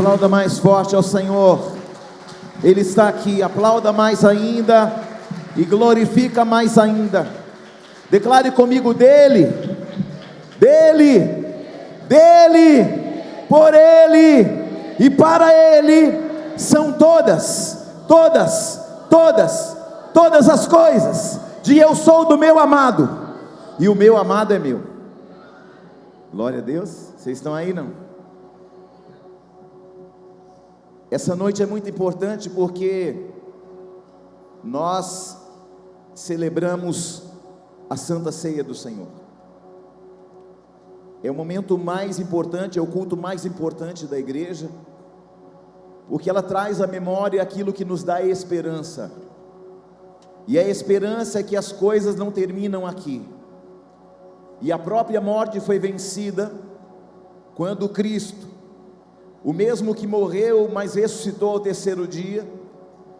Aplauda mais forte ao Senhor. Ele está aqui. Aplauda mais ainda e glorifica mais ainda. Declare comigo: dele, por ele e para ele são todas as coisas. Eu sou do meu amado e o meu amado é meu. Glória a Deus. Vocês estão aí, não? Essa noite é muito importante porque nós celebramos a Santa Ceia do Senhor. É o momento mais importante, é o culto mais importante da igreja, porque ela traz à memória aquilo que nos dá esperança. E a esperança é que as coisas não terminam aqui. E a própria morte foi vencida quando Cristo, o mesmo que morreu, mas ressuscitou ao terceiro dia,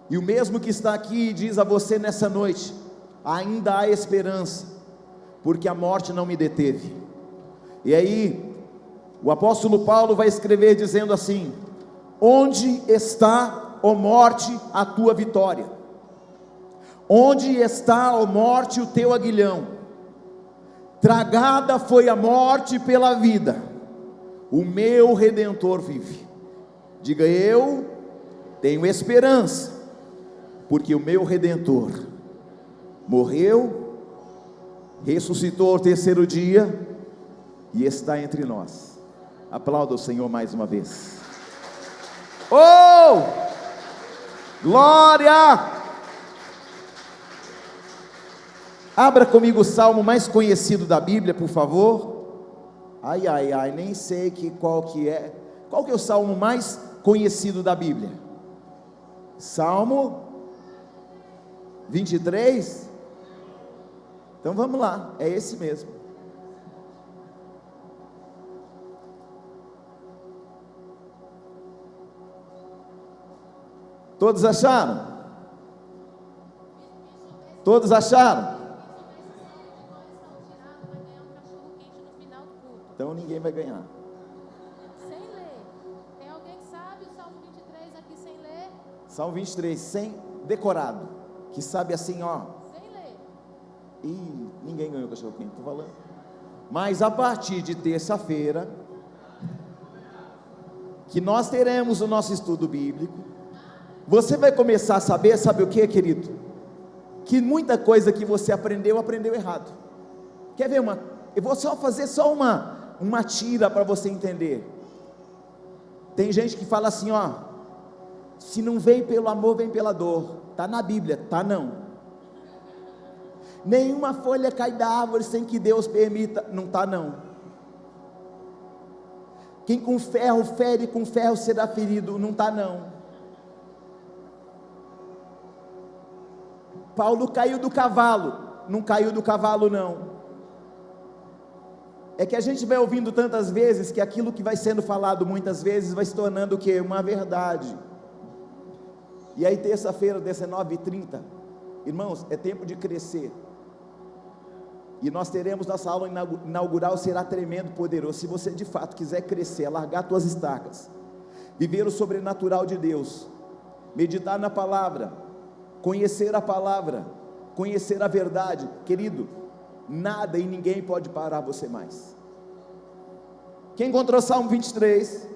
e o mesmo que está aqui diz a você nessa noite: ainda há esperança, porque a morte não me deteve. E aí, o apóstolo Paulo vai escrever dizendo assim: onde está, ó morte, a tua vitória? Onde está, ó morte, o teu aguilhão? Tragada foi a morte pela vida, o meu Redentor vive. Diga: eu tenho esperança, porque o meu Redentor morreu, ressuscitou ao terceiro dia e está entre nós. Aplauda o Senhor mais uma vez. Oh, glória! Abra comigo o salmo mais conhecido da Bíblia, por favor. Ai, nem sei qual que é o salmo mais conhecido da Bíblia? Salmo 23? Então vamos lá, é esse mesmo. Todos acharam? Todos acharam? Então ninguém vai ganhar. Sem ler. Tem alguém que sabe o Salmo 23 aqui sem ler? Salmo 23, sem decorado. Que sabe assim, ó. Sem ler. Ih, ninguém ganhou o cachorro quente, tô falando. Mas a partir de terça-feira, que nós teremos o nosso estudo bíblico, você vai começar a saber, sabe o que, querido? Que muita coisa que você aprendeu errado. Quer ver uma? Eu vou fazer uma tira para você entender. Tem gente que fala assim, ó: se não vem pelo amor, vem pela dor. Está na Bíblia, tá não. Nenhuma folha cai da árvore sem que Deus permita, não está não. Quem com ferro fere, com ferro será ferido, não está não. Paulo caiu do cavalo, não caiu do cavalo não. É que a gente vai ouvindo tantas vezes que aquilo que vai sendo falado muitas vezes vai se tornando o quê? Uma verdade. E aí terça-feira, 19h30, irmãos, é tempo de crescer. E nós teremos nossa aula inaugural, será tremendo, poderoso. Se você de fato quiser crescer, largar tuas estacas, viver o sobrenatural de Deus, meditar na palavra, conhecer a palavra, conhecer a verdade, querido, nada e ninguém pode parar você mais. Quem encontrou Salmo 23?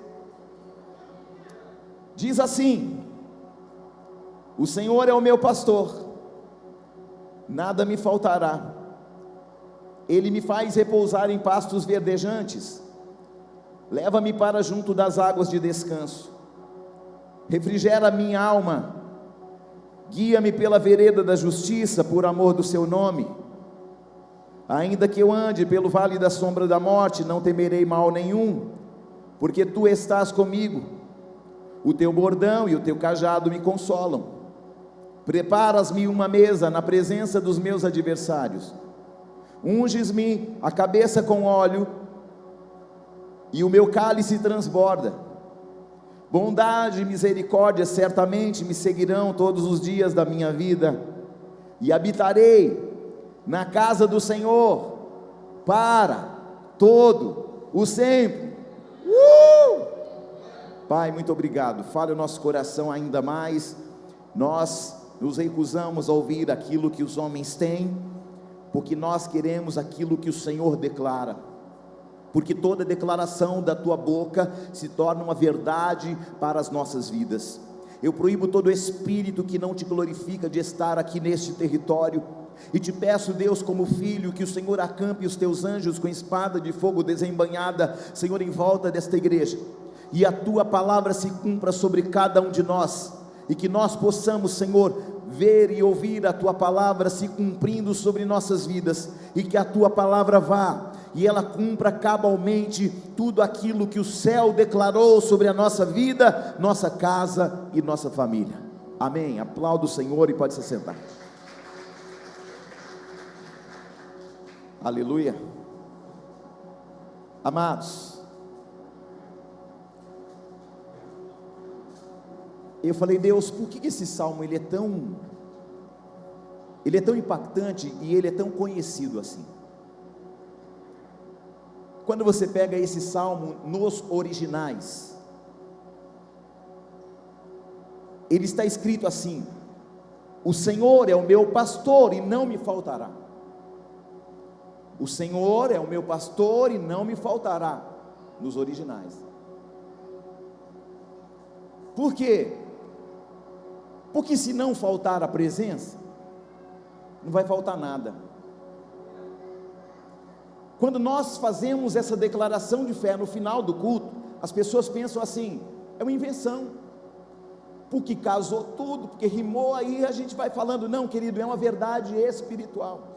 Diz assim: o Senhor é o meu pastor, nada me faltará. Ele me faz repousar em pastos verdejantes, leva-me para junto das águas de descanso, refrigera minha alma, guia-me pela vereda da justiça, por amor do seu nome. Ainda que eu ande pelo vale da sombra da morte, não temerei mal nenhum, porque tu estás comigo, o teu bordão e o teu cajado me consolam. Preparas-me uma mesa na presença dos meus adversários, unges-me a cabeça com óleo, e o meu cálice transborda. Bondade e misericórdia certamente me seguirão todos os dias da minha vida, e habitarei na casa do Senhor para todo o sempre. Pai, muito obrigado. Fale o nosso coração ainda mais. Nós nos recusamos a ouvir aquilo que os homens têm, porque nós queremos aquilo que o Senhor declara, porque toda declaração da tua boca se torna uma verdade para as nossas vidas. Eu proíbo todo espírito que não te glorifica de estar aqui neste território, e te peço, Deus, como filho, que o Senhor acampe os teus anjos com espada de fogo desembainhada, Senhor, em volta desta igreja, e a tua palavra se cumpra sobre cada um de nós, e que nós possamos, Senhor, ver e ouvir a tua palavra se cumprindo sobre nossas vidas, e que a tua palavra vá e ela cumpra cabalmente tudo aquilo que o céu declarou sobre a nossa vida, nossa casa e nossa família. Amém. Aplauda o Senhor e pode se sentar. Aleluia. Amados, eu falei, Deus, por que esse salmo ele é tão impactante e ele é tão conhecido assim? Quando você pega esse salmo nos originais, ele está escrito assim: o Senhor é o meu pastor e não me faltará. O Senhor é o meu pastor e não me faltará, nos originais. Por quê? Porque se não faltar a presença, não vai faltar nada. Quando nós fazemos essa declaração de fé no final do culto, as pessoas pensam assim: é uma invenção, porque casou tudo, porque rimou, aí a gente vai falando. Não, querido, é uma verdade espiritual.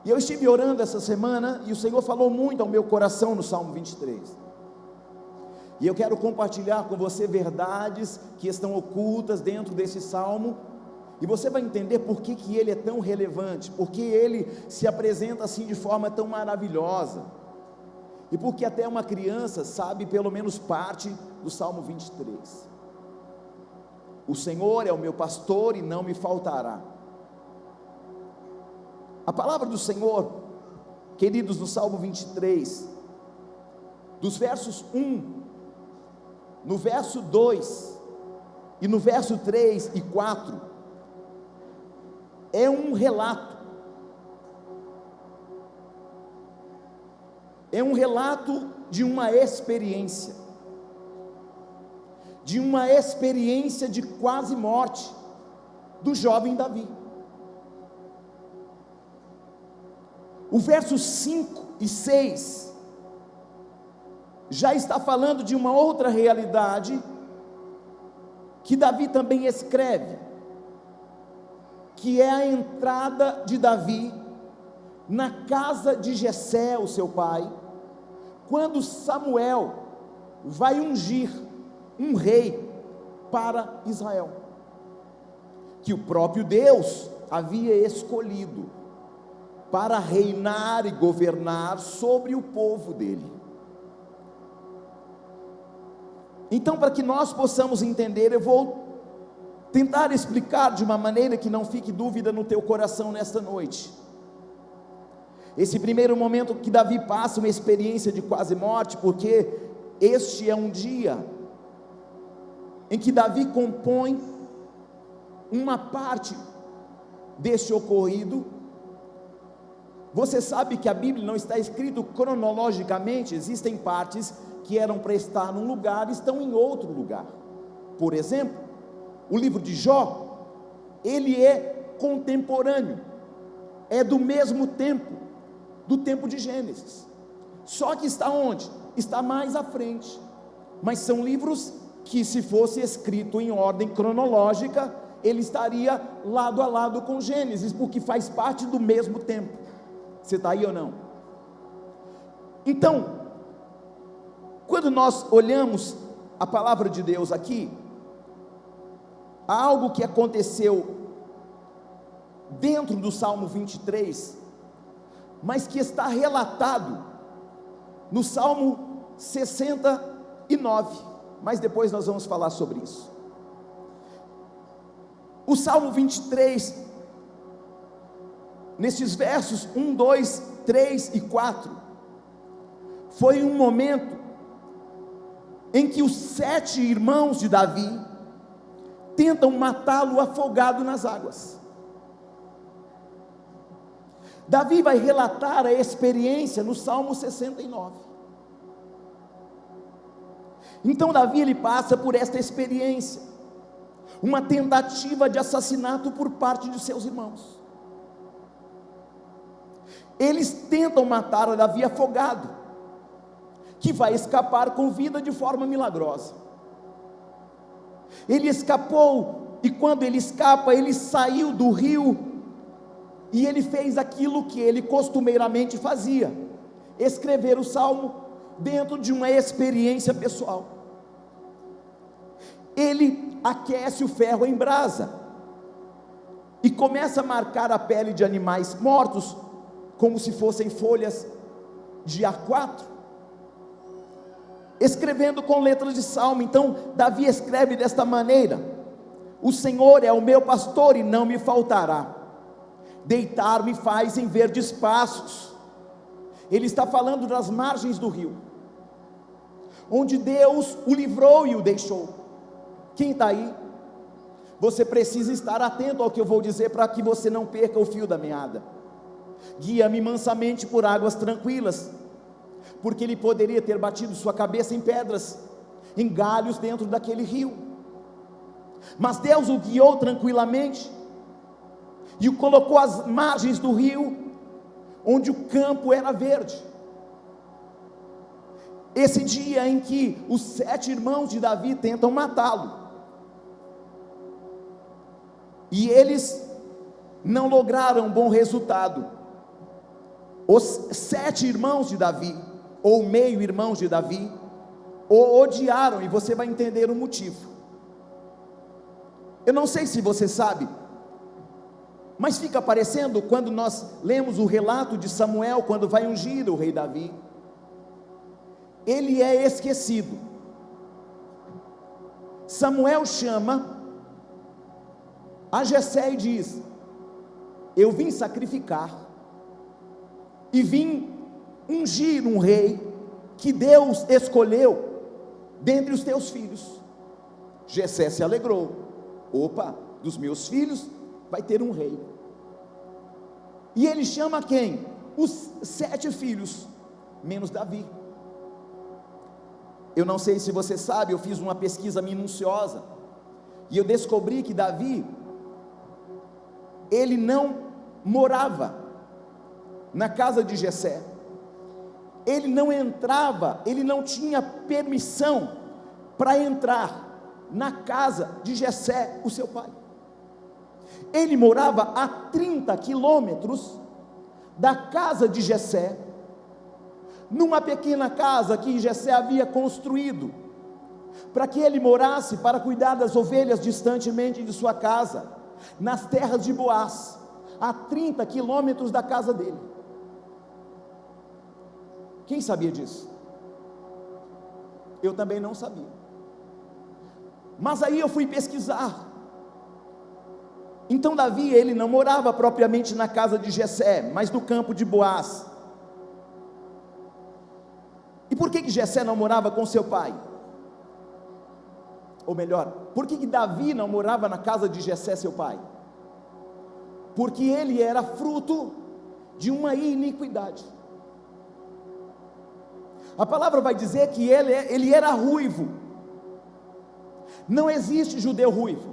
E eu estive orando essa semana, e o Senhor falou muito ao meu coração no Salmo 23, e eu quero compartilhar com você verdades que estão ocultas dentro desse Salmo, e você vai entender por que ele é tão relevante, porque ele se apresenta assim de forma tão maravilhosa, e porque até uma criança sabe pelo menos parte do Salmo 23. O Senhor é o meu pastor e não me faltará. A palavra do Senhor, queridos, no Salmo 23, dos versos 1, no verso 2, e no verso 3 e 4, é um relato de uma experiência, de quase morte, do jovem Davi. O verso 5 e 6, já está falando de uma outra realidade, que Davi também escreve, que é a entrada de Davi na casa de Jessé, o seu pai, quando Samuel vai ungir um rei para Israel, que o próprio Deus havia escolhido para reinar e governar sobre o povo dele. Então, para que nós possamos entender, eu vou tentar explicar de uma maneira que não fique dúvida no teu coração nesta noite. Esse primeiro momento que Davi passa uma experiência de quase morte, porque este é um dia em que Davi compõe uma parte deste ocorrido. Você sabe que a Bíblia não está escrito cronologicamente, existem partes que eram para estar num lugar, estão em outro lugar. Por exemplo, o livro de Jó, ele é contemporâneo, é do mesmo tempo, do tempo de Gênesis, só que está onde? Está mais à frente, mas são livros que, se fosse escrito em ordem cronológica, ele estaria lado a lado com Gênesis, porque faz parte do mesmo tempo. Você está aí ou não? Então, quando nós olhamos a palavra de Deus aqui, há algo que aconteceu dentro do Salmo 23, mas que está relatado no Salmo 69, mas depois nós vamos falar sobre isso. O Salmo 23, nesses versos 1, 2, 3 e 4, foi um momento em que os 7 irmãos de Davi tentam matá-lo afogado nas águas. Davi vai relatar a experiência no Salmo 69. Então Davi, ele passa por esta experiência, uma tentativa de assassinato por parte de seus irmãos. Eles tentam matar a Davi afogado, que vai escapar com vida de forma milagrosa. Ele escapou, e quando ele escapa, ele saiu do rio, e ele fez aquilo que ele costumeiramente fazia: escrever o salmo dentro de uma experiência pessoal. Ele aquece o ferro em brasa, e começa a marcar a pele de animais mortos, como se fossem folhas de A4, escrevendo com letras de salmo. Então Davi escreve desta maneira: o Senhor é o meu pastor e não me faltará, deitar-me faz em verdes pastos. Ele está falando das margens do rio, onde Deus o livrou e o deixou. Quem está aí? Você precisa estar atento ao que eu vou dizer, para que você não perca o fio da meada. Guia-me mansamente por águas tranquilas, porque ele poderia ter batido sua cabeça em pedras, em galhos dentro daquele rio, mas Deus o guiou tranquilamente, e o colocou às margens do rio, onde o campo era verde. Esse dia em que os 7 irmãos de Davi tentam matá-lo, e eles não lograram um bom resultado. Os 7 irmãos de Davi, ou meio irmãos de Davi, o odiaram, e você vai entender o motivo. Eu não sei se você sabe, mas fica parecendo, quando nós lemos o relato de Samuel, quando vai ungir o rei Davi, ele é esquecido. Samuel chama a Jessé e diz: eu vim sacrificar, e vim ungir um rei que Deus escolheu dentre os teus filhos. Jessé se alegrou: opa, dos meus filhos vai ter um rei. E ele chama quem? Os 7 filhos, menos Davi. Eu não sei se você sabe, eu fiz uma pesquisa minuciosa, e eu descobri que Davi, ele não morava na casa de Jessé, ele não entrava, ele não tinha permissão para entrar na casa de Jessé, o seu pai. Ele morava a 30 quilômetros da casa de Jessé, numa pequena casa que Jessé havia construído, para que ele morasse para cuidar das ovelhas distantemente de sua casa, nas terras de Boaz, a 30 quilômetros da casa dele. Quem sabia disso? Eu também não sabia. Mas aí eu fui pesquisar. Então Davi, ele não morava propriamente na casa de Jessé, mas no campo de Boaz. E por que Jessé não morava com seu pai? Ou melhor, por que Davi não morava na casa de Jessé, seu pai? Porque ele era fruto de uma iniquidade. A palavra vai dizer que ele era ruivo. Não existe judeu ruivo.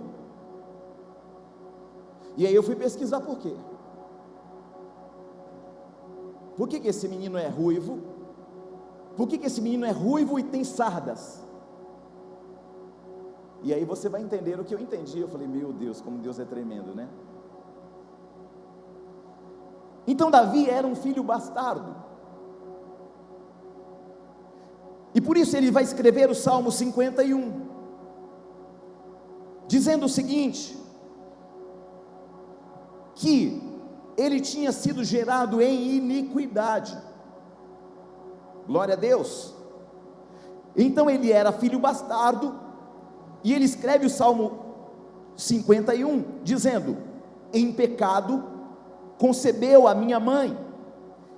E aí eu fui pesquisar por quê. Por que esse menino é ruivo? Por que esse menino é ruivo e tem sardas? E aí você vai entender o que eu entendi. Eu falei: meu Deus, como Deus é tremendo, né? Então Davi era um filho bastardo, e por isso ele vai escrever o Salmo 51, dizendo o seguinte: que ele tinha sido gerado em iniquidade. Glória a Deus. Então ele era filho bastardo, e ele escreve o Salmo 51, dizendo: em pecado concebeu a minha mãe,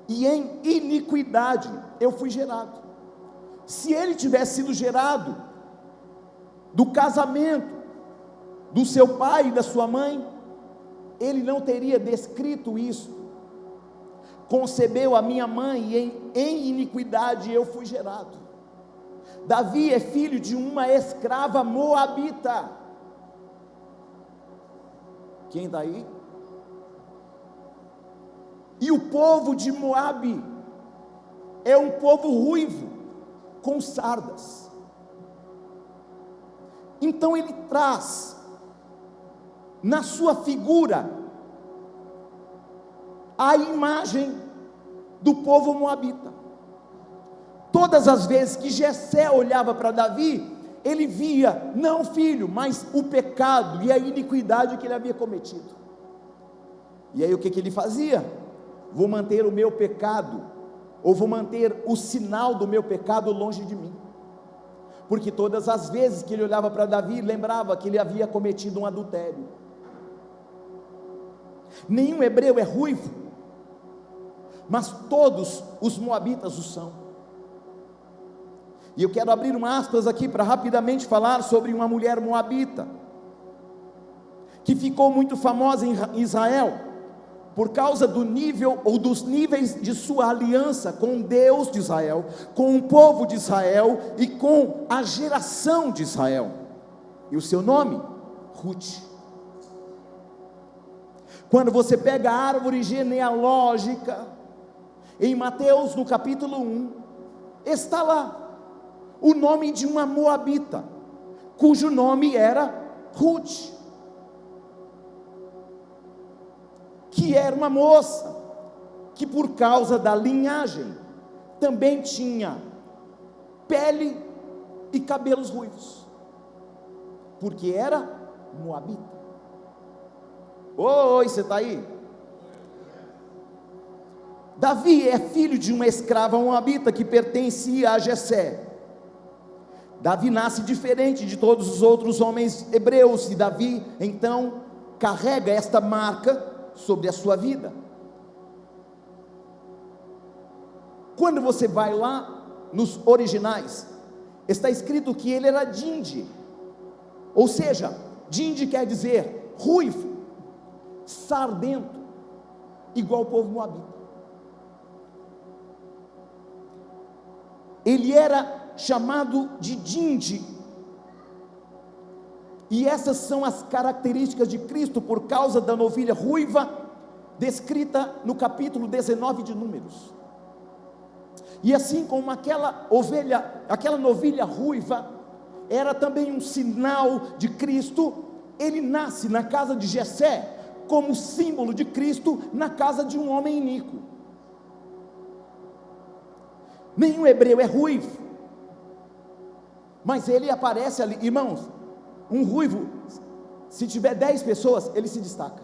e em iniquidade eu fui gerado. Se ele tivesse sido gerado do casamento do seu pai e da sua mãe, ele não teria descrito isso. Concebeu a minha mãe e em iniquidade eu fui gerado. Davi é filho de uma escrava moabita. Quem está aí? E o povo de Moabe é um povo ruivo, com sardas. Então ele traz na sua figura a imagem do povo moabita. Todas as vezes que Jessé olhava para Davi, ele via, não o filho, mas o pecado e a iniquidade que ele havia cometido. E aí o que ele fazia? Vou manter o meu pecado, ou vou manter o sinal do meu pecado longe de mim. Porque todas as vezes que ele olhava para Davi, lembrava que ele havia cometido um adultério. Nenhum hebreu é ruivo, mas todos os moabitas o são. E eu quero abrir uma aspas aqui para rapidamente falar sobre uma mulher moabita, que ficou muito famosa em Israel, por causa do nível ou dos níveis de sua aliança com Deus de Israel, com o povo de Israel e com a geração de Israel. E o seu nome? Ruth. Quando você pega a árvore genealógica, em Mateus no capítulo 1, está lá o nome de uma moabita, cujo nome era Ruth, que era uma moça, que por causa da linhagem, também tinha pele e cabelos ruivos, porque era moabita. Oi, você está aí? Davi é filho de uma escrava moabita que pertencia a Jessé. Davi nasce diferente de todos os outros homens hebreus, e Davi então carrega esta marca sobre a sua vida. Quando você vai lá nos originais, está escrito que ele era dinde, ou seja, dinde quer dizer ruivo, sardento, igual o povo moabita. Ele era chamado de dinde, e essas são as características de Cristo, por causa da novilha ruiva, descrita no capítulo 19 de Números. E assim como aquela novilha ruiva, era também um sinal de Cristo, ele nasce na casa de Jessé, como símbolo de Cristo, na casa de um homem iníquo. Nenhum hebreu é ruivo, mas ele aparece ali, irmãos. Um ruivo, se tiver 10 pessoas, ele se destaca.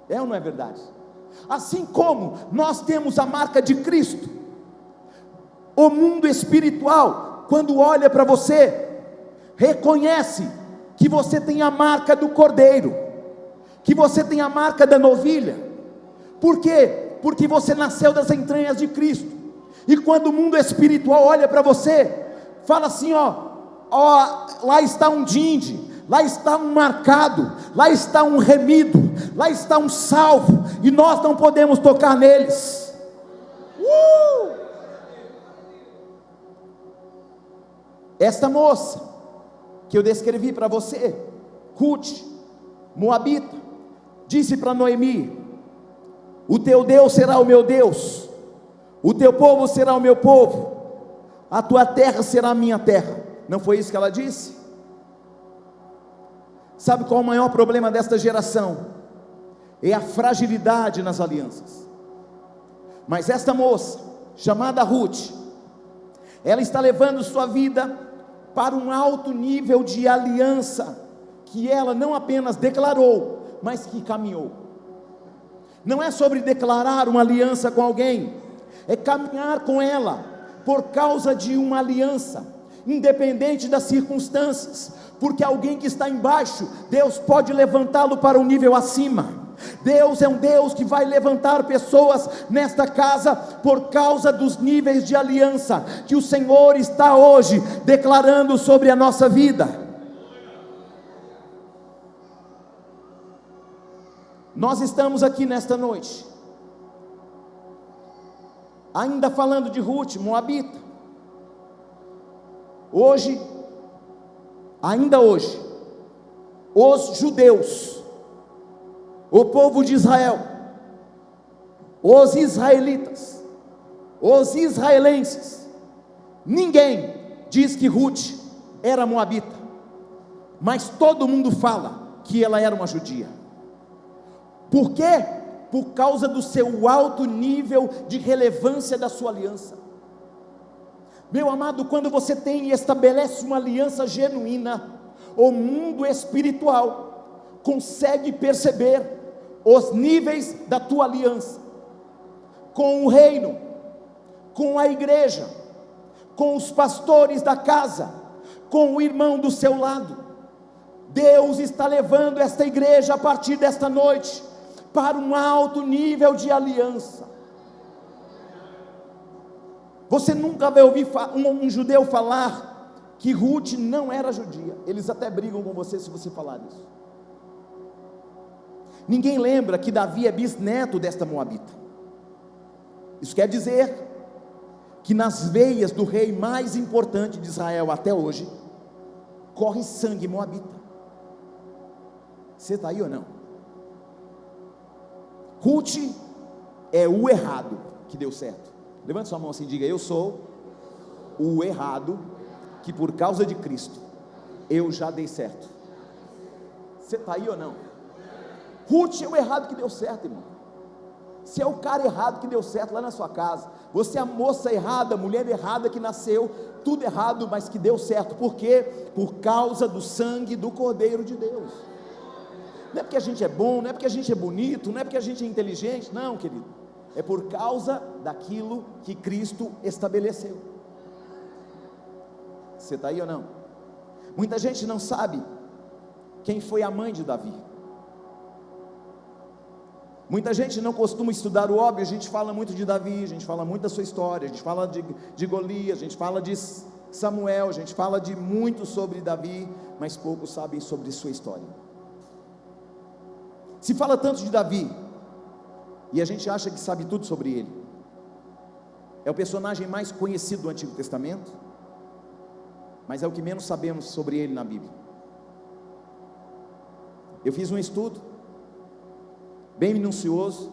É ou não é verdade? Assim como nós temos a marca de Cristo, o mundo espiritual, quando olha para você, reconhece que você tem a marca do cordeiro, que você tem a marca da novilha. Por quê? Porque você nasceu das entranhas de Cristo. E quando o mundo espiritual olha para você, fala assim: ó, lá está um dinde, lá está um marcado, lá está um remido, lá está um salvo, e nós não podemos tocar neles. Esta moça que eu descrevi para você, Ruth, moabita, disse para Noemi: o teu Deus será o meu Deus, o teu povo será o meu povo, a tua terra será a minha terra. Não foi isso que ela disse? Sabe qual é o maior problema desta geração? É a fragilidade nas alianças. Mas esta moça, chamada Ruth, ela está levando sua vida para um alto nível de aliança, que ela não apenas declarou, mas que caminhou. Não é sobre declarar uma aliança com alguém, é caminhar com ela, por causa de uma aliança, independente das circunstâncias, porque alguém que está embaixo, Deus pode levantá-lo para um nível acima. Deus é um Deus que vai levantar pessoas nesta casa por causa dos níveis de aliança que o Senhor está hoje declarando sobre a nossa vida. Nós estamos aqui nesta noite, ainda falando de Ruth, moabita. Hoje, ainda hoje, os judeus, o povo de Israel, os israelitas, os israelenses, ninguém diz que Ruth era moabita, mas todo mundo fala que ela era uma judia. Por quê? Por causa do seu alto nível de relevância da sua aliança. Meu amado, quando você tem e estabelece uma aliança genuína, o mundo espiritual consegue perceber os níveis da tua aliança, com o reino, com a igreja, com os pastores da casa, com o irmão do seu lado. Deus está levando esta igreja a partir desta noite para um alto nível de aliança. Você nunca vai ouvir um judeu falar que Ruth não era judia. Eles até brigam com você se você falar isso. Ninguém lembra que Davi é bisneto desta moabita. Isso quer dizer que nas veias do rei mais importante de Israel até hoje corre sangue moabita. Você está aí ou não? Ruth é o errado que deu certo. Levante sua mão assim e diga: eu sou o errado que por causa de Cristo eu já dei certo. Você está aí ou não? Ruth é o errado que deu certo, irmão. Você é o cara errado que deu certo lá na sua casa. Você é a moça errada, a mulher errada que nasceu, tudo errado, mas que deu certo. Por quê? Por causa do sangue do Cordeiro de Deus. Não é porque a gente é bom, não é porque a gente é bonito, não é porque a gente é inteligente, não, querido. É por causa daquilo que Cristo estabeleceu. Você está aí ou não? Muita gente não sabe quem foi a mãe de Davi. Muita gente não costuma estudar o óbvio. A gente fala muito de Davi, a gente fala muito da sua história, a gente fala de Golias, a gente fala de Samuel, a gente fala de muito sobre Davi, mas poucos sabem sobre sua história. Se fala tanto de Davi, e a gente acha que sabe tudo sobre ele. É o personagem mais conhecido do Antigo Testamento, mas é o que menos sabemos sobre ele na Bíblia. Eu fiz um estudo bem minucioso,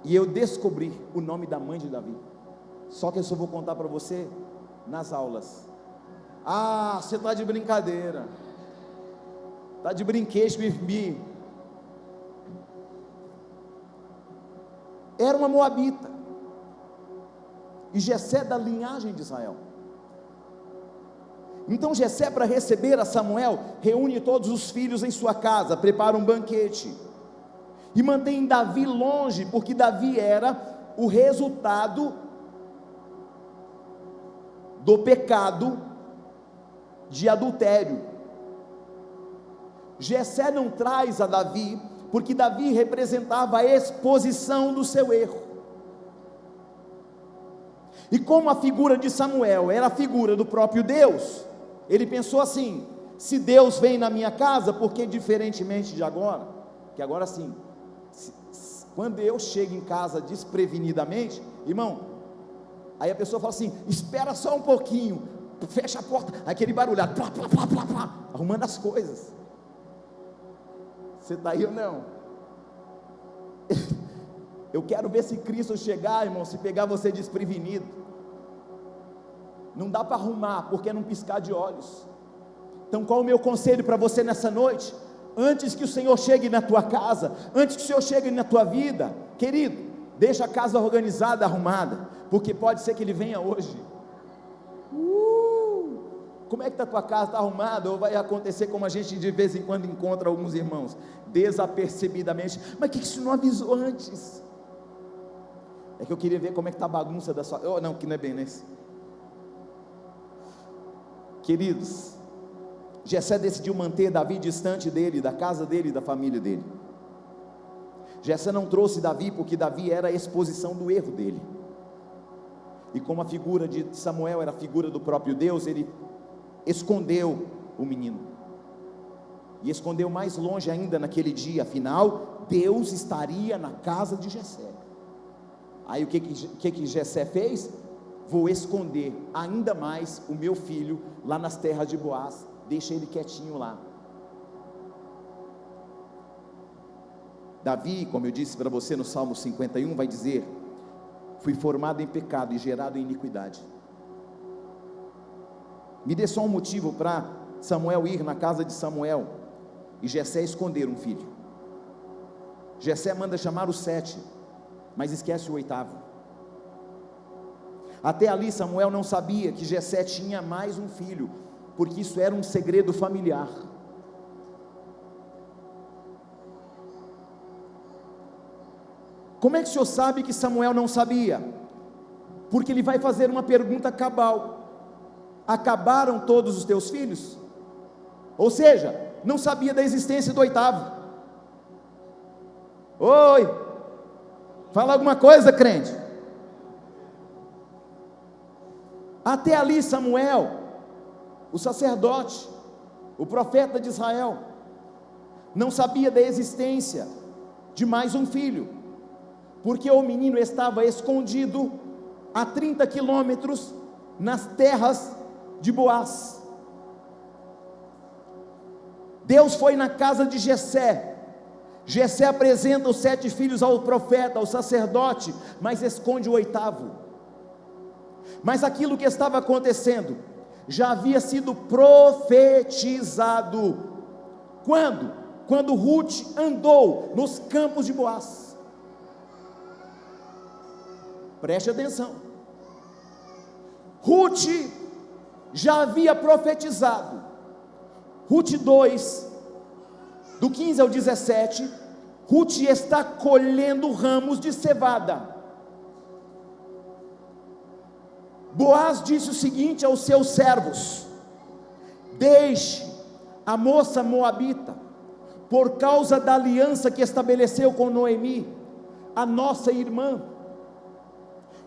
e eu descobri o nome da mãe de Davi. Só que eu só vou contar para você nas aulas. Ah, você está de brincadeira, está de brinquedo with me. Era uma moabita, e Jessé da linhagem de Israel. Então Jessé, para receber a Samuel, reúne todos os filhos em sua casa, prepara um banquete, e mantém Davi longe, porque Davi era o resultado do pecado de adultério. Jessé não traz a Davi, porque Davi representava a exposição do seu erro. E como a figura de Samuel era a figura do próprio Deus, ele pensou assim: se Deus vem na minha casa, porque diferentemente de agora, que agora sim, quando eu chego em casa desprevenidamente, irmão, aí a pessoa fala assim: espera só um pouquinho, fecha a porta, aquele barulhado, plá, plá, plá, plá, plá, arrumando as coisas. Você está aí ou não? Eu quero ver se Cristo chegar, irmão, se pegar você desprevenido. Não dá para arrumar, porque é num piscar de olhos. Então qual o meu conselho para você nessa noite? Antes que o Senhor chegue na tua casa, antes que o Senhor chegue na tua vida, querido, deixa a casa organizada, arrumada, porque pode ser que Ele venha hoje. Como é que está a tua casa? Está arrumada? Ou vai acontecer como a gente de vez em quando encontra alguns irmãos, desapercebidamente? Mas que isso não avisou antes? É que eu queria ver como é que está a bagunça da sua... Oh, não, que não é bem nesse. Queridos, Jessé decidiu manter Davi distante dele, da casa dele e da família dele. Jessé não trouxe Davi porque Davi era a exposição do erro dele, e como a figura de Samuel era a figura do próprio Deus, ele escondeu o menino, e escondeu mais longe ainda naquele dia. Afinal, Deus estaria na casa de Jessé. Aí o que Jessé fez? Vou esconder ainda mais o meu filho lá nas terras de Boaz, deixa ele quietinho lá. Davi, como eu disse para você no Salmo 51, vai dizer: fui formado em pecado e gerado em iniquidade. Me dê só um motivo para Samuel ir na casa de Samuel e Jessé esconder um filho. Jessé manda chamar os 7, mas esquece o 8º. Até ali Samuel não sabia que Jessé tinha mais um filho, porque isso era um segredo familiar. Como é que o senhor sabe que Samuel não sabia? Porque ele vai fazer uma pergunta cabal: acabaram todos os teus filhos? Ou seja, não sabia da existência do 8º. Oi, fala alguma coisa, crente. Até ali Samuel, o sacerdote, o profeta de Israel, não sabia da existência de mais um filho, porque o menino estava escondido a 30 quilômetros nas terras de Boaz. Deus foi na casa de Jessé. Jessé apresenta os 7 filhos ao profeta, ao sacerdote, mas esconde o 8º. Mas aquilo que estava acontecendo já havia sido profetizado. Quando? Quando Ruth andou nos campos de Boaz. Preste atenção. Ruth já havia profetizado. Ruth 2, do 15 ao 17, Ruth está colhendo ramos de cevada. Boaz disse o seguinte aos seus servos: deixe a moça moabita, por causa da aliança que estabeleceu com Noemi, a nossa irmã.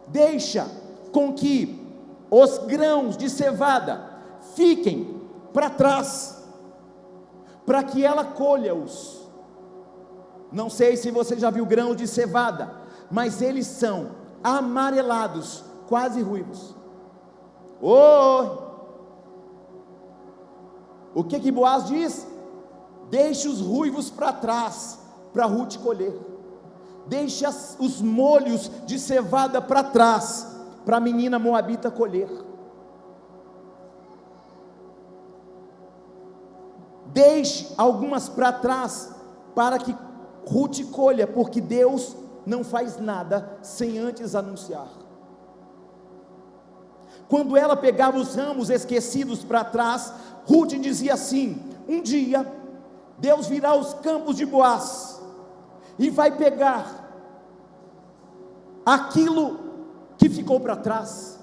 Deixa com que os grãos de cevada fiquem para trás, para que ela colha-os. Não sei se você já viu grãos de cevada, mas eles são amarelados, quase ruivos. O que Boaz diz? Deixe os ruivos para trás, para Ruth colher. Deixe os molhos de cevada para trás, para a menina moabita colher. Deixe algumas para trás, para que Ruth colha, porque Deus não faz nada sem antes anunciar. Quando ela pegava os ramos esquecidos para trás, Ruth dizia assim: um dia Deus virá aos campos de Boaz e vai pegar aquilo que ficou para trás.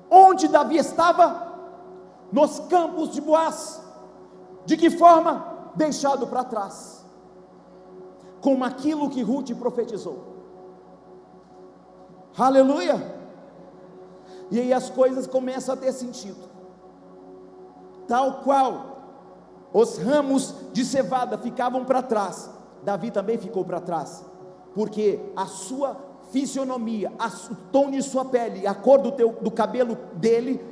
Onde Davi estava? Nos campos de Boaz. De que forma? Deixado para trás, como aquilo que Ruth profetizou. Aleluia! E aí as coisas começam a ter sentido. Tal qual os ramos de cevada ficavam para trás, Davi também ficou para trás, porque a sua fisionomia, o tom de sua pele, a cor do cabelo dele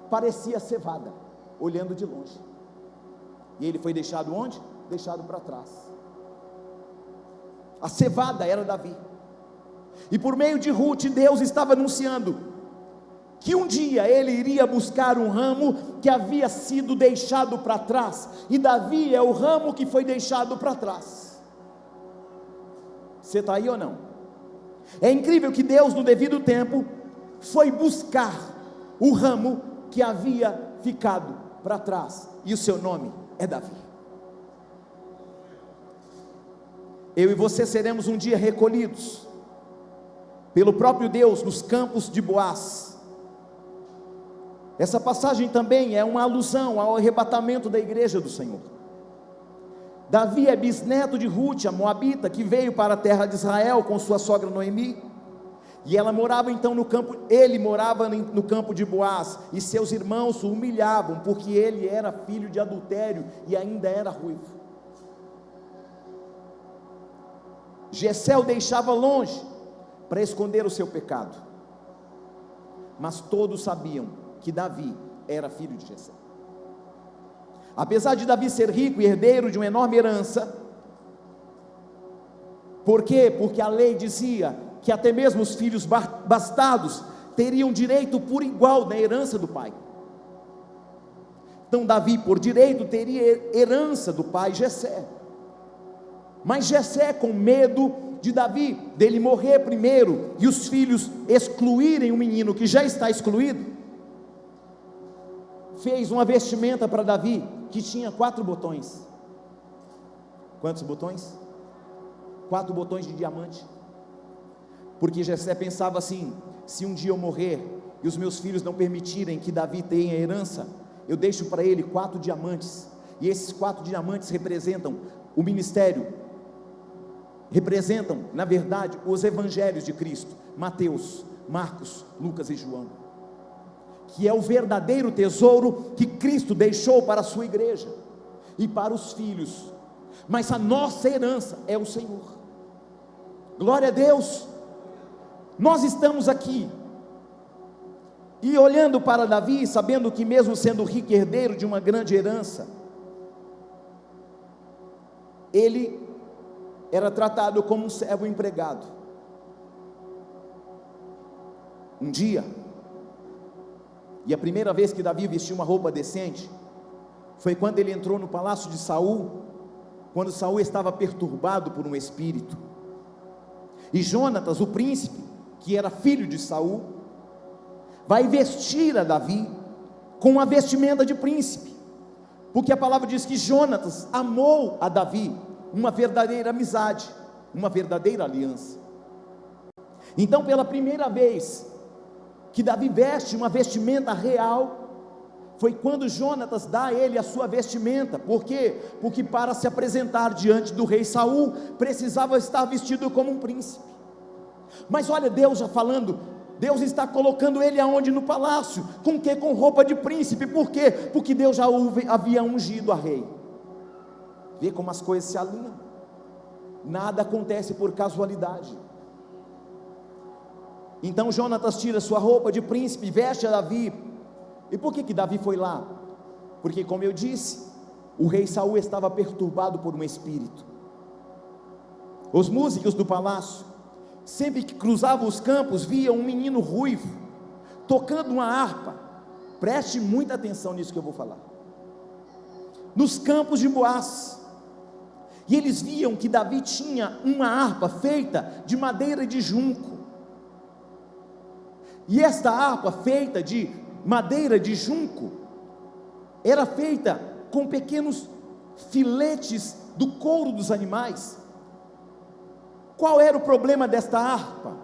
parecia cevada, olhando de longe. E ele foi deixado onde? Deixado para trás. A cevada era Davi. E por meio de Ruth, Deus estava anunciando que um dia ele iria buscar um ramo que havia sido deixado para trás, e Davi é o ramo que foi deixado para trás. Você está aí ou não? É incrível que Deus, no devido tempo, foi buscar o ramo que havia ficado para trás, e o seu nome é Davi. Eu e você seremos um dia recolhidos pelo próprio Deus nos campos de Boaz. Essa passagem também é uma alusão ao arrebatamento da igreja do Senhor. Davi é bisneto de Rute, a moabita, que veio para a terra de Israel com sua sogra Noemi. E ela morava então no campo, ele morava no campo de Boaz, e seus irmãos o humilhavam, porque ele era filho de adultério e ainda era ruivo. Jessé o deixava longe, para esconder o seu pecado, mas todos sabiam que Davi era filho de Jessé. Apesar de Davi ser rico e herdeiro de uma enorme herança, por quê? Porque a lei dizia que até mesmo os filhos bastardos teriam direito por igual na herança do pai. Então Davi, por direito, teria herança do pai Jessé. Mas Jessé, com medo de Davi, dele morrer primeiro e os filhos excluírem o menino que já está excluído, fez uma vestimenta para Davi que tinha 4 botões. Quantos botões? 4 botões de diamante. Porque Jessé pensava assim: se um dia eu morrer e os meus filhos não permitirem que Davi tenha herança, eu deixo para ele 4 diamantes, e esses 4 diamantes representam o ministério, representam, na verdade, os evangelhos de Cristo: Mateus, Marcos, Lucas e João, que é o verdadeiro tesouro que Cristo deixou para a sua igreja e para os filhos. Mas a nossa herança é o Senhor. Glória a Deus. Nós estamos aqui e olhando para Davi, sabendo que mesmo sendo rico e herdeiro de uma grande herança, ele era tratado como um servo empregado. Um dia, e a primeira vez que Davi vestiu uma roupa decente, foi quando ele entrou no palácio de Saul, quando Saul estava perturbado por um espírito, e Jonatas, o príncipe, que era filho de Saul, vai vestir a Davi com uma vestimenta de príncipe, porque a palavra diz que Jonatas amou a Davi, uma verdadeira amizade, uma verdadeira aliança. Então, pela primeira vez que Davi veste uma vestimenta real, foi quando Jonatas dá a ele a sua vestimenta. Por quê? Porque para se apresentar diante do rei Saul, precisava estar vestido como um príncipe. Mas olha Deus já falando, Deus está colocando ele aonde? No palácio. Com que? Com roupa de príncipe. Por quê? Porque Deus já havia ungido a rei. Vê como as coisas se alinham. Nada acontece por casualidade. Então Jonatas tira sua roupa de príncipe, veste a Davi. E por que Davi foi lá? Porque, como eu disse, o rei Saul estava perturbado por um espírito. Os músicos do palácio, sempre que cruzavam os campos, viam um menino ruivo, tocando uma harpa. Preste muita atenção nisso que eu vou falar. Nos campos de Boaz. E eles viam que Davi tinha uma harpa feita de madeira de junco. E esta harpa feita de madeira de junco era feita com pequenos filetes do couro dos animais. Qual era o problema desta harpa?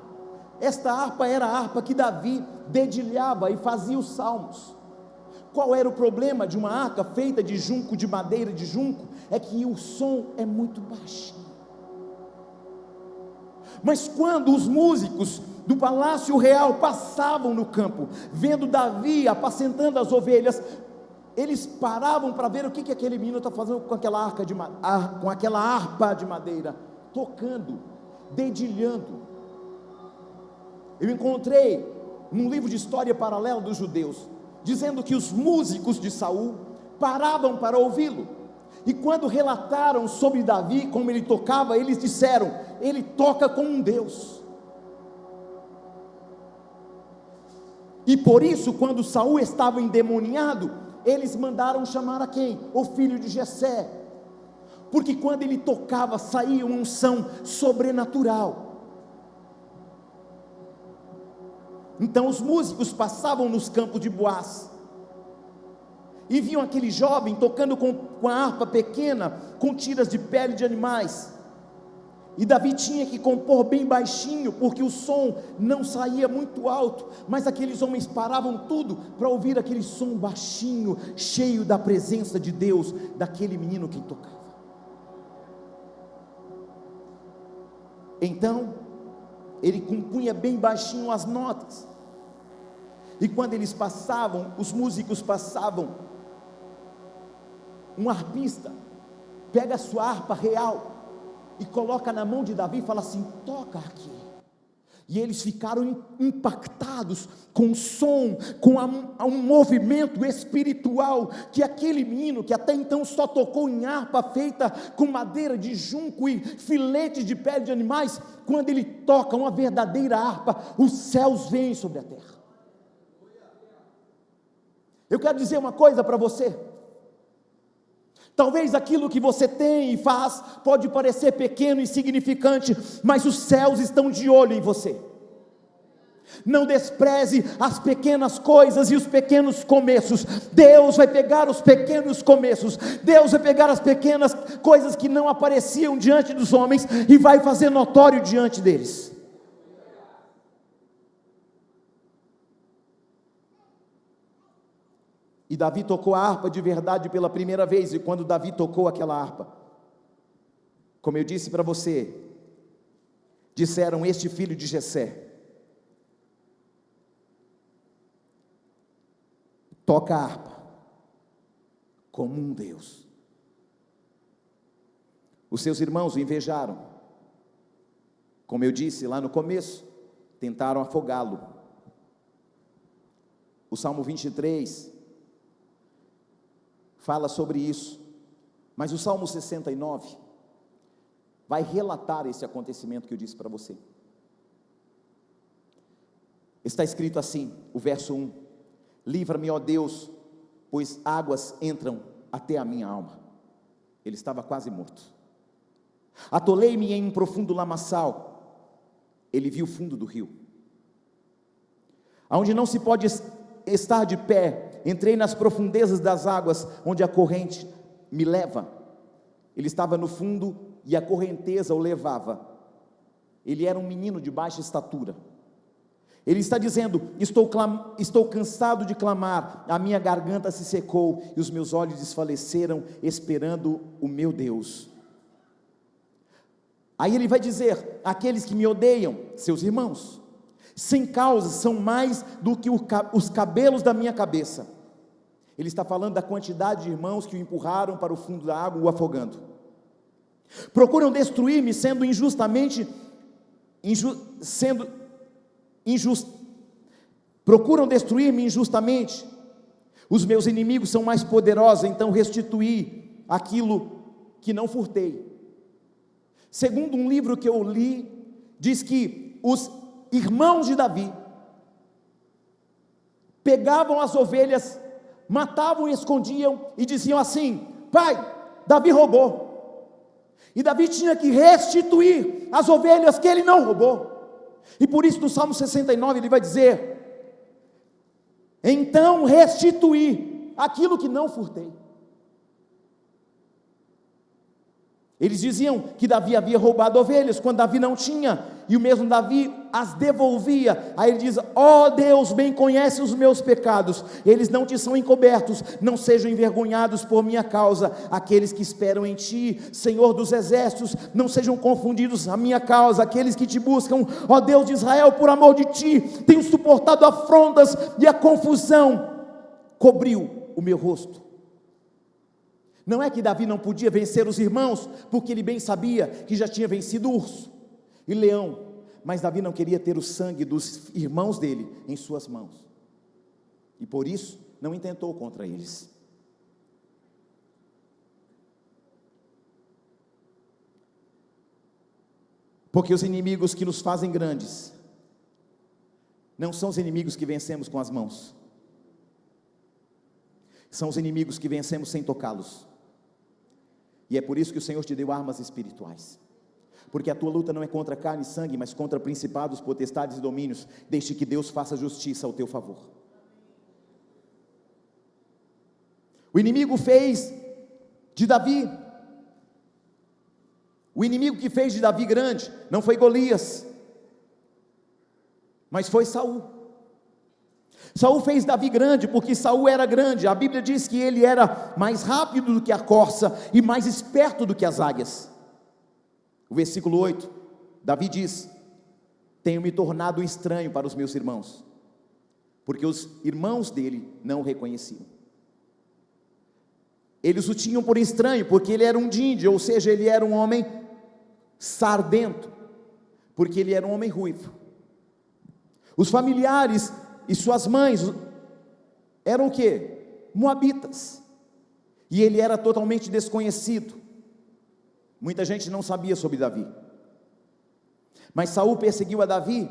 Esta harpa era a harpa que Davi dedilhava e fazia os salmos. Qual era o problema de uma harpa feita de junco, de madeira de junco? É que o som é muito baixinho. Mas quando os músicos do palácio real passavam no campo, vendo Davi apacentando as ovelhas, eles paravam para ver o que aquele menino está fazendo com aquela harpa de madeira, tocando, dedilhando. Eu encontrei num livro de história paralela dos judeus, dizendo que os músicos de Saul paravam para ouvi-lo, e quando relataram sobre Davi, como ele tocava, eles disseram: ele toca como um Deus. E por isso, quando Saul estava endemoniado, eles mandaram chamar a quem? O filho de Jessé, porque quando ele tocava, saía uma unção sobrenatural. Então os músicos passavam nos campos de Boaz, e viam aquele jovem tocando com a harpa pequena, com tiras de pele de animais, e Davi tinha que compor bem baixinho, porque o som não saía muito alto, mas aqueles homens paravam tudo, para ouvir aquele som baixinho, cheio da presença de Deus, daquele menino que tocava. Então ele compunha bem baixinho as notas, e quando eles passavam, os músicos passavam, um harpista pega a sua harpa real e coloca na mão de Davi e fala assim: toca aqui. E eles ficaram impactados com o som, com um movimento espiritual, que aquele menino, que até então só tocou em harpa feita com madeira de junco e filetes de pele de animais, quando ele toca uma verdadeira harpa, os céus vêm sobre a terra. Eu quero dizer uma coisa para você. Talvez aquilo que você tem e faz pode parecer pequeno e insignificante, mas os céus estão de olho em você. Não despreze as pequenas coisas e os pequenos começos. Deus vai pegar os pequenos começos, Deus vai pegar as pequenas coisas que não apareciam diante dos homens e vai fazer notório diante deles. E Davi tocou a harpa de verdade pela primeira vez, e quando Davi tocou aquela harpa, como eu disse para você, disseram: este filho de Jessé toca a harpa como um Deus. Os seus irmãos o invejaram, como eu disse lá no começo, tentaram afogá-lo. O Salmo 23 fala sobre isso, mas o Salmo 69 vai relatar esse acontecimento que eu disse para você. Está escrito assim, o verso 1: livra-me, ó Deus, pois águas entram até a minha alma. Ele estava quase morto. Atolei-me em um profundo lamaçal. Ele viu o fundo do rio, aonde não se pode estar de pé. Entrei nas profundezas das águas, onde a corrente me leva. Ele estava no fundo e a correnteza o levava. Ele era um menino de baixa estatura. Ele está dizendo: estou cansado de clamar, a minha garganta se secou e os meus olhos desfaleceram, esperando o meu Deus. Aí ele vai dizer: aqueles que me odeiam, seus irmãos, sem causa, são mais do que os cabelos da minha cabeça. Ele está falando da quantidade de irmãos que o empurraram para o fundo da água, o afogando. Procuram destruir-me, procuram destruir-me injustamente. Os meus inimigos são mais poderosos, então restituí aquilo que não furtei. Segundo um livro que eu li, diz que os irmãos de Davi pegavam as ovelhas, matavam e escondiam e diziam assim: pai, Davi roubou. E Davi tinha que restituir as ovelhas que ele não roubou. E por isso no Salmo 69 ele vai dizer: então restituí aquilo que não furtei. Eles diziam que Davi havia roubado ovelhas, quando Davi não tinha, e o mesmo Davi as devolvia. Aí ele diz: ó Deus, bem conhece os meus pecados, eles não te são encobertos, não sejam envergonhados por minha causa, aqueles que esperam em ti, Senhor dos exércitos, não sejam confundidos a minha causa, aqueles que te buscam, ó Deus de Israel, por amor de ti, tenho suportado afrontas, e a confusão cobriu o meu rosto. Não é que Davi não podia vencer os irmãos, porque ele bem sabia que já tinha vencido urso e leão, mas Davi não queria ter o sangue dos irmãos dele em suas mãos, e por isso não intentou contra eles. Porque os inimigos que nos fazem grandes não são os inimigos que vencemos com as mãos, são os inimigos que vencemos sem tocá-los. E é por isso que o Senhor te deu armas espirituais, porque a tua luta não é contra carne e sangue, mas contra principados, potestades e domínios. Deixe que Deus faça justiça ao teu favor. O inimigo fez de Davi, o inimigo que fez de Davi grande, não foi Golias, mas foi Saul. Saul fez Davi grande, porque Saul era grande. A Bíblia diz que ele era mais rápido do que a corça, e mais esperto do que as águias. O versículo 8 Davi diz: tenho me tornado estranho para os meus irmãos, porque os irmãos dele não o reconheciam. Eles o tinham por estranho, porque ele era um díndio, ou seja, ele era um homem sardento, porque ele era um homem ruivo. Os familiares e suas mães eram o quê? Moabitas, e ele era totalmente desconhecido. Muita gente não sabia sobre Davi, mas Saul perseguiu a Davi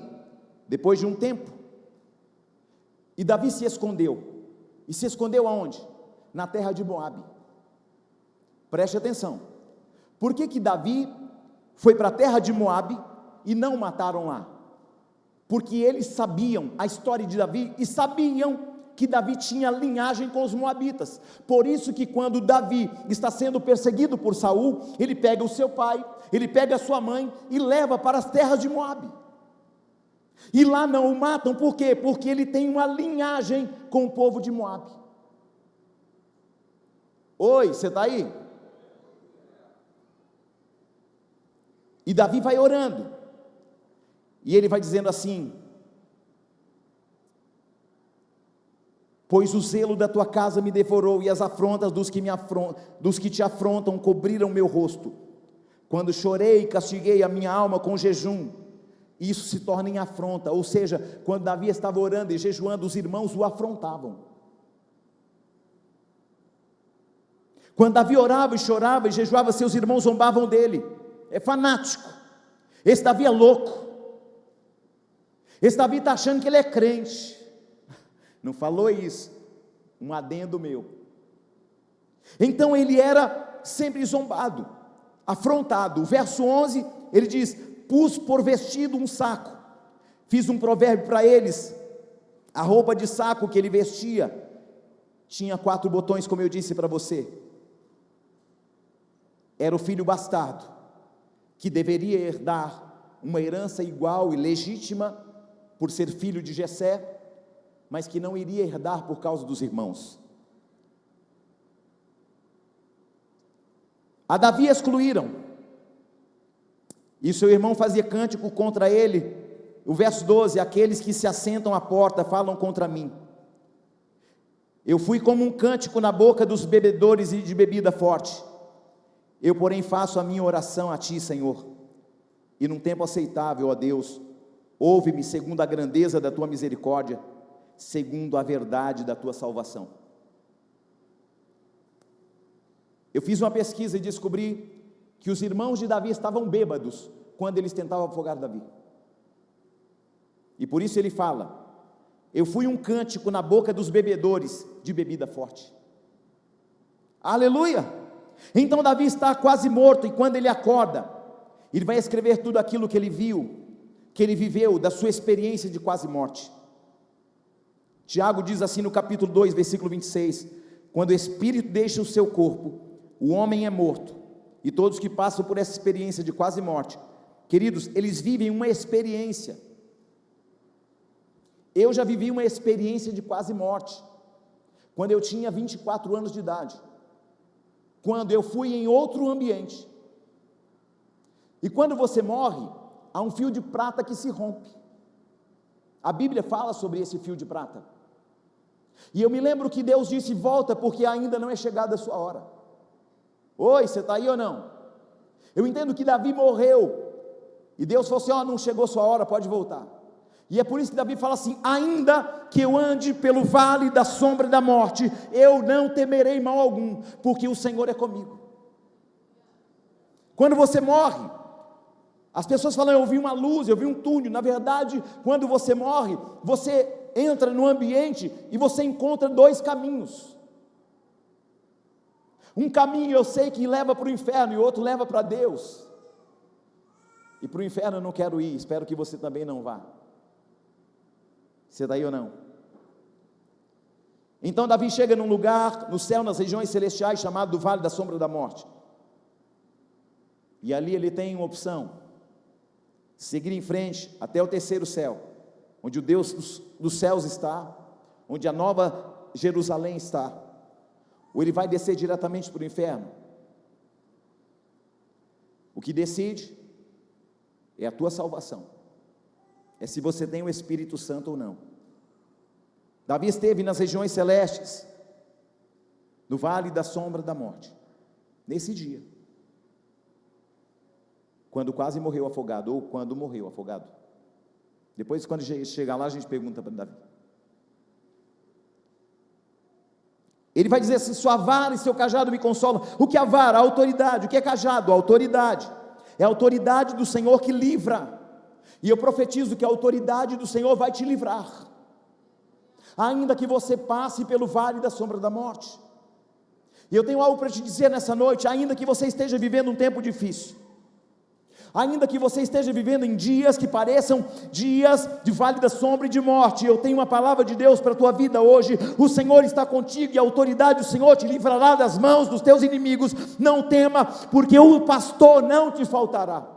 depois de um tempo, e Davi se escondeu. E se escondeu aonde? Na terra de Moabe. Preste atenção. Por que Davi foi para a terra de Moabe e não mataram lá? Porque eles sabiam a história de Davi e sabiam que Davi tinha linhagem com os moabitas. Por isso que quando Davi está sendo perseguido por Saul, ele pega o seu pai, ele pega a sua mãe e leva para as terras de Moabe. E lá não o matam, por quê? Porque ele tem uma linhagem com o povo de Moabe. Oi, você está aí? E Davi vai orando, e ele vai dizendo assim: pois o zelo da tua casa me devorou, e as afrontas dos que te afrontam cobriram meu rosto. Quando chorei e castiguei a minha alma com jejum, isso se torna em afronta. Ou seja, quando Davi estava orando e jejuando, os irmãos o afrontavam. Quando Davi orava e chorava e jejuava, seus irmãos zombavam dele. É fanático, esse Davi é louco, esse Davi está achando que ele é crente. Não falou isso, um adendo meu. Então ele era sempre zombado, afrontado. O verso 11, ele diz: pus por vestido um saco, fiz um provérbio para eles. A roupa de saco que ele vestia tinha 4 botões, como eu disse para você. Era o filho bastardo, que deveria herdar uma herança igual e legítima, por ser filho de Jessé, mas que não iria herdar por causa dos irmãos. A Davi excluíram, e seu irmão fazia cântico contra ele. O verso 12: aqueles que se assentam à porta falam contra mim. Eu fui como um cântico na boca dos bebedores e de bebida forte. Eu, porém, faço a minha oração a ti, Senhor, e num tempo aceitável, ó Deus, ouve-me segundo a grandeza da tua misericórdia, segundo a verdade da tua salvação. Eu fiz uma pesquisa e descobri que os irmãos de Davi estavam bêbados quando eles tentavam afogar Davi, e por isso ele fala: eu fui um cântico na boca dos bebedores de bebida forte. Aleluia! Então Davi está quase morto, e quando ele acorda, ele vai escrever tudo aquilo que ele viu, que ele viveu, da sua experiência de quase morte. Tiago diz assim no capítulo 2, versículo 26, quando o espírito deixa o seu corpo, o homem é morto. E todos que passam por essa experiência de quase morte, queridos, eles vivem uma experiência. Eu já vivi uma experiência de quase morte, quando eu tinha 24 anos de idade, quando eu fui em outro ambiente. E quando você morre, há um fio de prata que se rompe. A Bíblia fala sobre esse fio de prata. E eu me lembro que Deus disse: volta, porque ainda não é chegada a sua hora. Oi, você está aí ou não? Eu entendo que Davi morreu, e Deus falou assim: não chegou a sua hora, pode voltar. E é por isso que Davi fala assim: ainda que eu ande pelo vale da sombra da morte, eu não temerei mal algum, porque o Senhor é comigo. Quando você morre, as pessoas falam: eu vi uma luz, eu vi um túnel. Na verdade, quando você morre, você entra no ambiente e você encontra 2 caminhos. Um caminho eu sei que leva para o inferno, e outro leva para Deus. E para o inferno eu não quero ir, espero que você também não vá. Você está aí ou não? Então Davi chega num lugar no céu, nas regiões celestiais, chamado do Vale da Sombra da Morte. E ali ele tem uma opção: seguir em frente até o terceiro céu, onde o Deus dos céus está, onde a nova Jerusalém está, ou ele vai descer diretamente para o inferno. O que decide é a tua salvação, é se você tem o Espírito Santo ou não. Davi esteve nas regiões celestes, no vale da sombra da morte, nesse dia, quando quase morreu afogado, ou quando morreu afogado. Depois, quando chegar lá, a gente pergunta para Davi. Ele vai dizer assim: sua vara e seu cajado me consolam. O que é a vara? A autoridade. O que é cajado? A autoridade. É a autoridade do Senhor que livra. E eu profetizo que a autoridade do Senhor vai te livrar, ainda que você passe pelo vale da sombra da morte. E eu tenho algo para te dizer nessa noite: ainda que você esteja vivendo um tempo difícil, ainda que você esteja vivendo em dias que pareçam dias de vale da sombra e de morte, eu tenho uma palavra de Deus para a tua vida hoje. O Senhor está contigo, e a autoridade do Senhor te livrará das mãos dos teus inimigos. Não tema, porque o pastor não te faltará.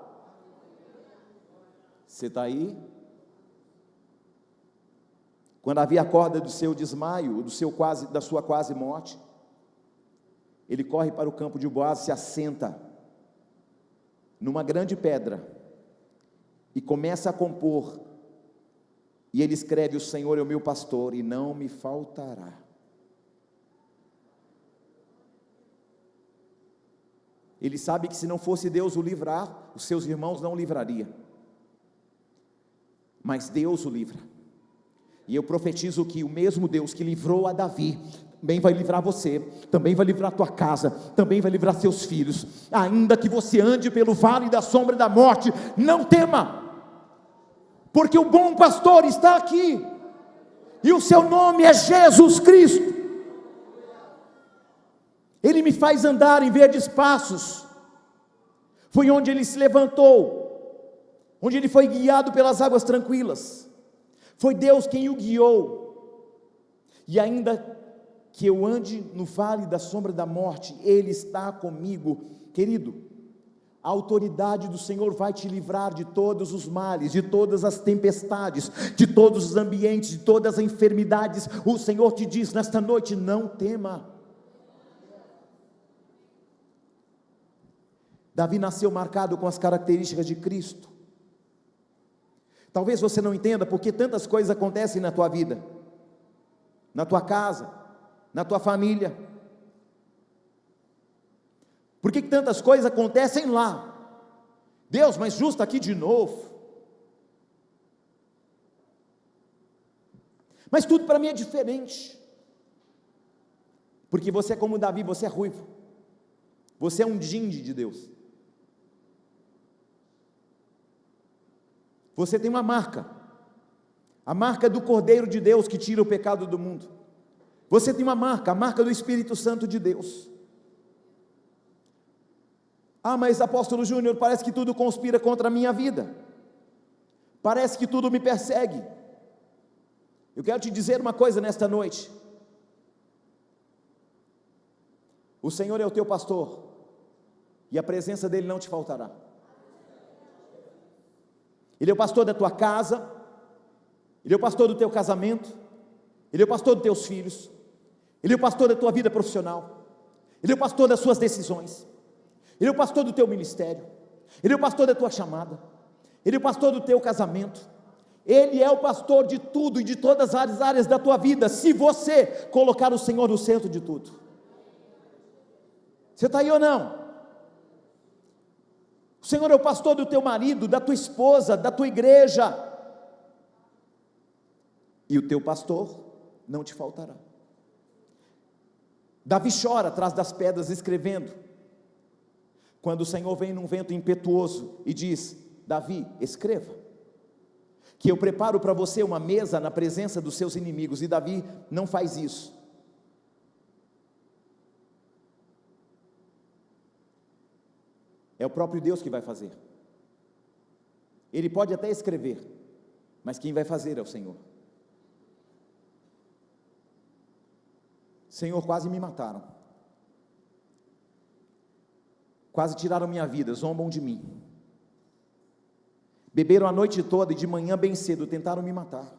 Você está aí? Quando Davi acorda do seu desmaio, da sua quase morte, ele corre para o campo de Boaz, se assenta numa grande pedra e começa a compor, e ele escreve: o Senhor é o meu pastor e não me faltará. Ele sabe que se não fosse Deus o livrar, os seus irmãos não o livrariam, mas Deus o livra. E eu profetizo que o mesmo Deus que livrou a Davi também vai livrar você, também vai livrar a tua casa, também vai livrar seus filhos. Ainda que você ande pelo vale da sombra da morte, não tema, porque o bom pastor está aqui, e o seu nome é Jesus Cristo. Ele me faz andar em verdes passos. Foi onde ele se levantou, onde ele foi guiado pelas águas tranquilas. Foi Deus quem o guiou. E ainda que eu ande no vale da sombra da morte, Ele está comigo. Querido, a autoridade do Senhor vai te livrar de todos os males, de todas as tempestades, de todos os ambientes, de todas as enfermidades. O Senhor te diz nesta noite: não tema. Davi nasceu marcado com as características de Cristo. Talvez você não entenda porque tantas coisas acontecem na tua vida, na tua casa, na tua família. Por que tantas coisas acontecem lá? Deus, mas justo aqui de novo. Mas tudo para mim é diferente. Porque você é como Davi, você é ruivo. Você é um djinde de Deus. Você tem uma marca, a marca do Cordeiro de Deus que tira o pecado do mundo. Você tem uma marca, a marca do Espírito Santo de Deus. Ah, mas apóstolo Júnior, parece que tudo conspira contra a minha vida, parece que tudo me persegue. Eu quero te dizer uma coisa nesta noite: o Senhor é o teu pastor, e a presença dEle não te faltará. Ele é o pastor da tua casa, Ele é o pastor do teu casamento, Ele é o pastor dos teus filhos, Ele é o pastor da tua vida profissional, Ele é o pastor das suas decisões, Ele é o pastor do teu ministério, Ele é o pastor da tua chamada, Ele é o pastor do teu casamento. Ele é o pastor de tudo e de todas as áreas da tua vida, se você colocar o Senhor no centro de tudo. Você está aí ou não? O Senhor é o pastor do teu marido, da tua esposa, da tua igreja, e o teu pastor não te faltará. Davi chora atrás das pedras escrevendo, quando o Senhor vem num vento impetuoso e diz: Davi, escreva, que eu preparo para você uma mesa na presença dos seus inimigos. E Davi não faz isso. É o próprio Deus que vai fazer. Ele pode até escrever, mas quem vai fazer é o Senhor. Senhor, quase me mataram, quase tiraram minha vida, zombam de mim, beberam a noite toda e de manhã bem cedo tentaram me matar,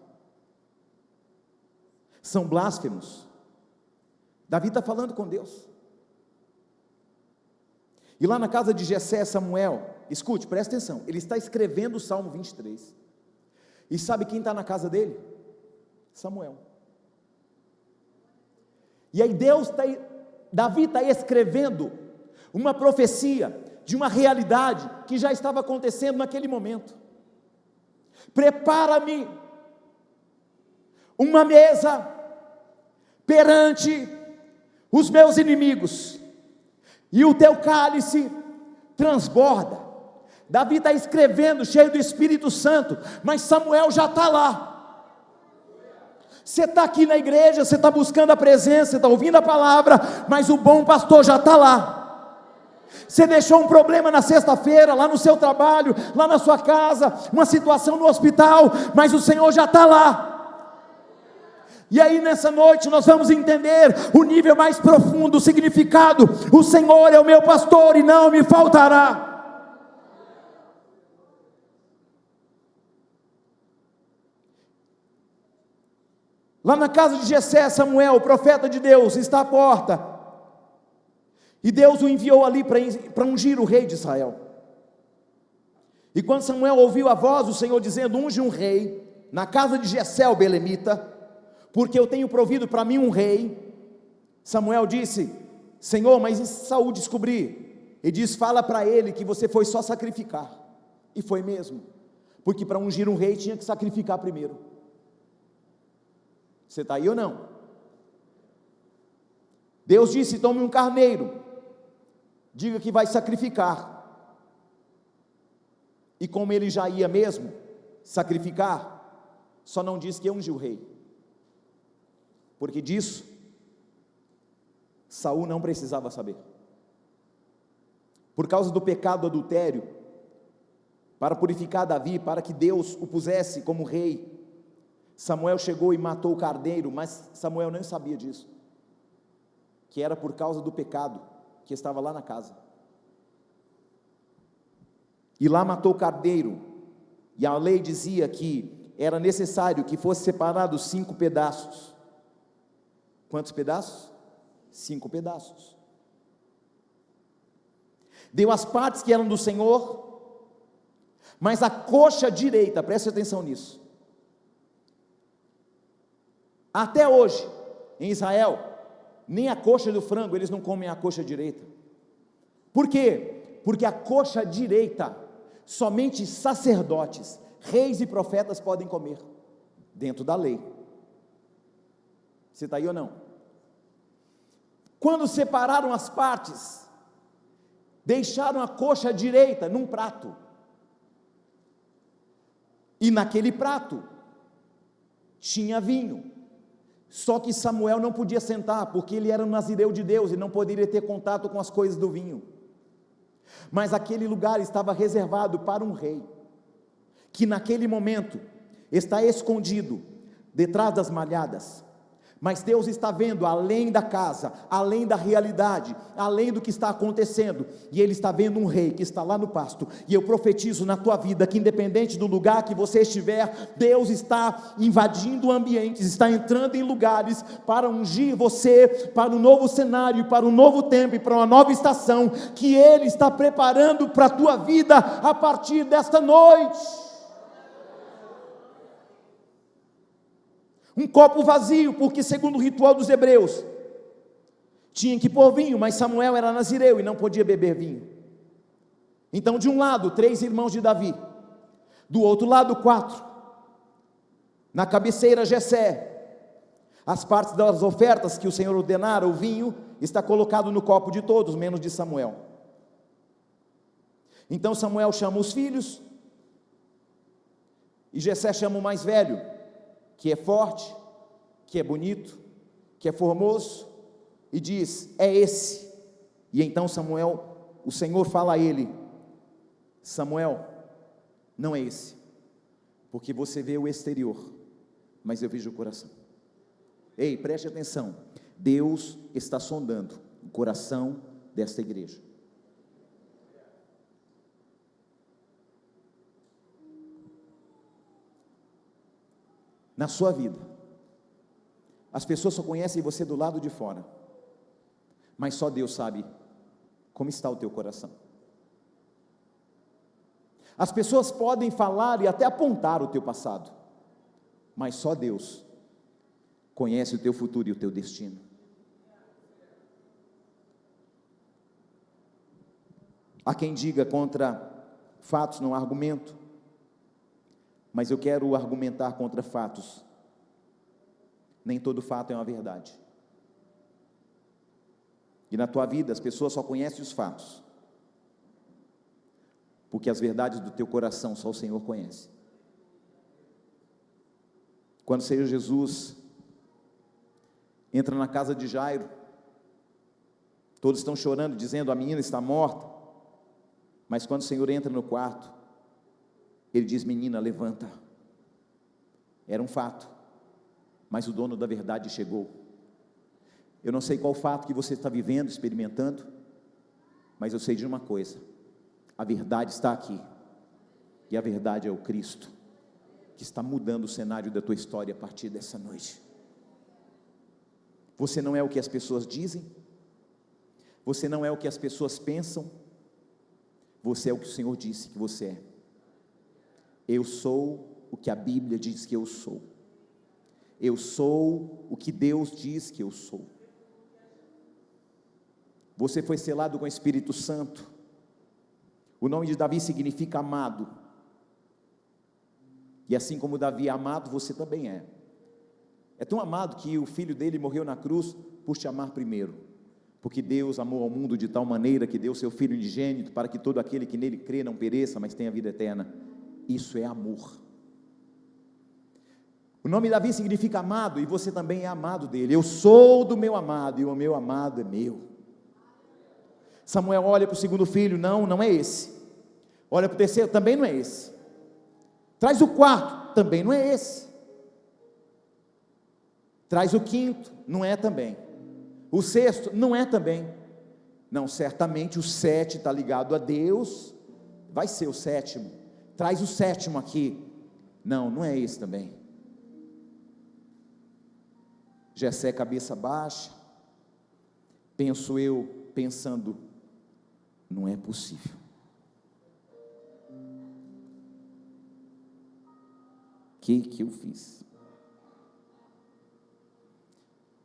são blasfemos. Davi está falando com Deus. E lá na casa de Jessé, Samuel, escute, presta atenção, ele está escrevendo o Salmo 23, e sabe quem está na casa dele? Samuel. E aí Davi está escrevendo uma profecia de uma realidade que já estava acontecendo naquele momento. Prepara-me uma mesa perante os meus inimigos, e o teu cálice transborda. Davi está escrevendo, cheio do Espírito Santo, mas Samuel já está lá. Você está aqui na igreja, você está buscando a presença, você está ouvindo a palavra, mas o bom pastor já está lá. Você deixou um problema na sexta-feira, lá no seu trabalho, lá na sua casa, uma situação no hospital, mas o Senhor já está lá. E aí nessa noite nós vamos entender o nível mais profundo, o significado: o Senhor é o meu pastor e não me faltará. Lá na casa de Jessé, Samuel, o profeta de Deus, está à porta, e Deus o enviou ali para ungir o rei de Israel. E quando Samuel ouviu a voz do Senhor dizendo: unge um rei na casa de Jessé o belemita, porque eu tenho provido para mim um rei, Samuel disse: Senhor, mas e se Saul descobrir? Ele diz: fala para ele que você foi só sacrificar. E foi mesmo, porque para ungir um rei tinha que sacrificar primeiro. Você está aí ou não? Deus disse: tome um carneiro, diga que vai sacrificar. E como ele já ia mesmo sacrificar, só não disse que ungiu o rei, porque disso Saul não precisava saber. Por causa do pecado do adultério, para purificar Davi, para que Deus o pusesse como rei, Samuel chegou e matou o carneiro, mas Samuel não sabia disso, que era por causa do pecado que estava lá na casa. E lá matou o carneiro, e a lei dizia que era necessário que fosse separado 5 pedaços. Quantos pedaços? 5 pedaços. Deu as partes que eram do Senhor, mas a coxa direita, preste atenção nisso, até hoje, em Israel, nem a coxa do frango, eles não comem a coxa direita. Por quê? Porque a coxa direita, somente sacerdotes, reis e profetas podem comer, dentro da lei. Você está aí ou não? Quando separaram as partes, deixaram a coxa direita num prato, e naquele prato tinha vinho. Só que Samuel não podia sentar, porque ele era um nazireu de Deus, e não poderia ter contato com as coisas do vinho. Mas aquele lugar estava reservado para um rei, que naquele momento está escondido detrás das malhadas. Mas Deus está vendo além da casa, além da realidade, além do que está acontecendo, e Ele está vendo um rei que está lá no pasto. E eu profetizo na tua vida que, independente do lugar que você estiver, Deus está invadindo ambientes, está entrando em lugares para ungir você para um novo cenário, para um novo tempo e para uma nova estação que Ele está preparando para a tua vida a partir desta noite. Um copo vazio, porque segundo o ritual dos hebreus, tinha que pôr vinho, mas Samuel era nazireu e não podia beber vinho. Então de um lado, 3 irmãos de Davi, do outro lado 4, na cabeceira Jessé, as partes das ofertas que o Senhor ordenara, o vinho, está colocado no copo de todos, menos de Samuel. Então Samuel chama os filhos, e Jessé chama o mais velho, que é forte, que é bonito, que é formoso, e diz: é esse. E então o Senhor fala a ele: Samuel, não é esse, porque você vê o exterior, mas eu vejo o coração. Ei, preste atenção, Deus está sondando o coração desta igreja. Na sua vida, as pessoas só conhecem você do lado de fora, mas só Deus sabe Como está o teu coração? As pessoas podem falar e até apontar o teu passado, mas só Deus conhece o teu futuro e o teu destino. Há quem diga contra fatos não há argumento, mas eu quero argumentar contra fatos. Nem todo fato é uma verdade. E na tua vida as pessoas só conhecem os fatos, porque as verdades do teu coração só o Senhor conhece. Quando o Senhor Jesus entra na casa de Jairo, todos estão chorando, dizendo: a menina está morta. Mas quando o Senhor entra no quarto, Ele diz: menina, levanta. Era um fato, mas o dono da verdade chegou. Eu não sei qual fato que você está vivendo, experimentando, mas eu sei de uma coisa: a verdade está aqui, e a verdade é o Cristo, que está mudando o cenário da tua história a partir dessa noite. Você não é o que as pessoas dizem, você não é o que as pessoas pensam, você é o que o Senhor disse que você é. Eu sou o que a Bíblia diz que eu sou. Eu sou o que Deus diz que eu sou. Você foi selado com o Espírito Santo. O nome de Davi significa amado. E assim como Davi é amado, você também é. É tão amado que o filho dele morreu na cruz por te amar primeiro. Porque Deus amou ao mundo de tal maneira que deu seu Filho unigênito, para que todo aquele que nele crê não pereça, mas tenha vida eterna. Isso é amor. O nome Davi significa amado, e você também é amado dele. Eu sou do meu amado, e o meu amado é meu. Samuel olha para o segundo filho: não é esse. Olha para o terceiro: também não é esse. Traz o quarto: também não é esse. Traz o quinto: não é também. O sexto: não é também. Não, certamente o 7 está ligado a Deus, vai ser o 7º. Traz o 7º aqui. Não é esse também. Jessé, cabeça baixa, penso eu, pensando: não é possível. O que eu fiz?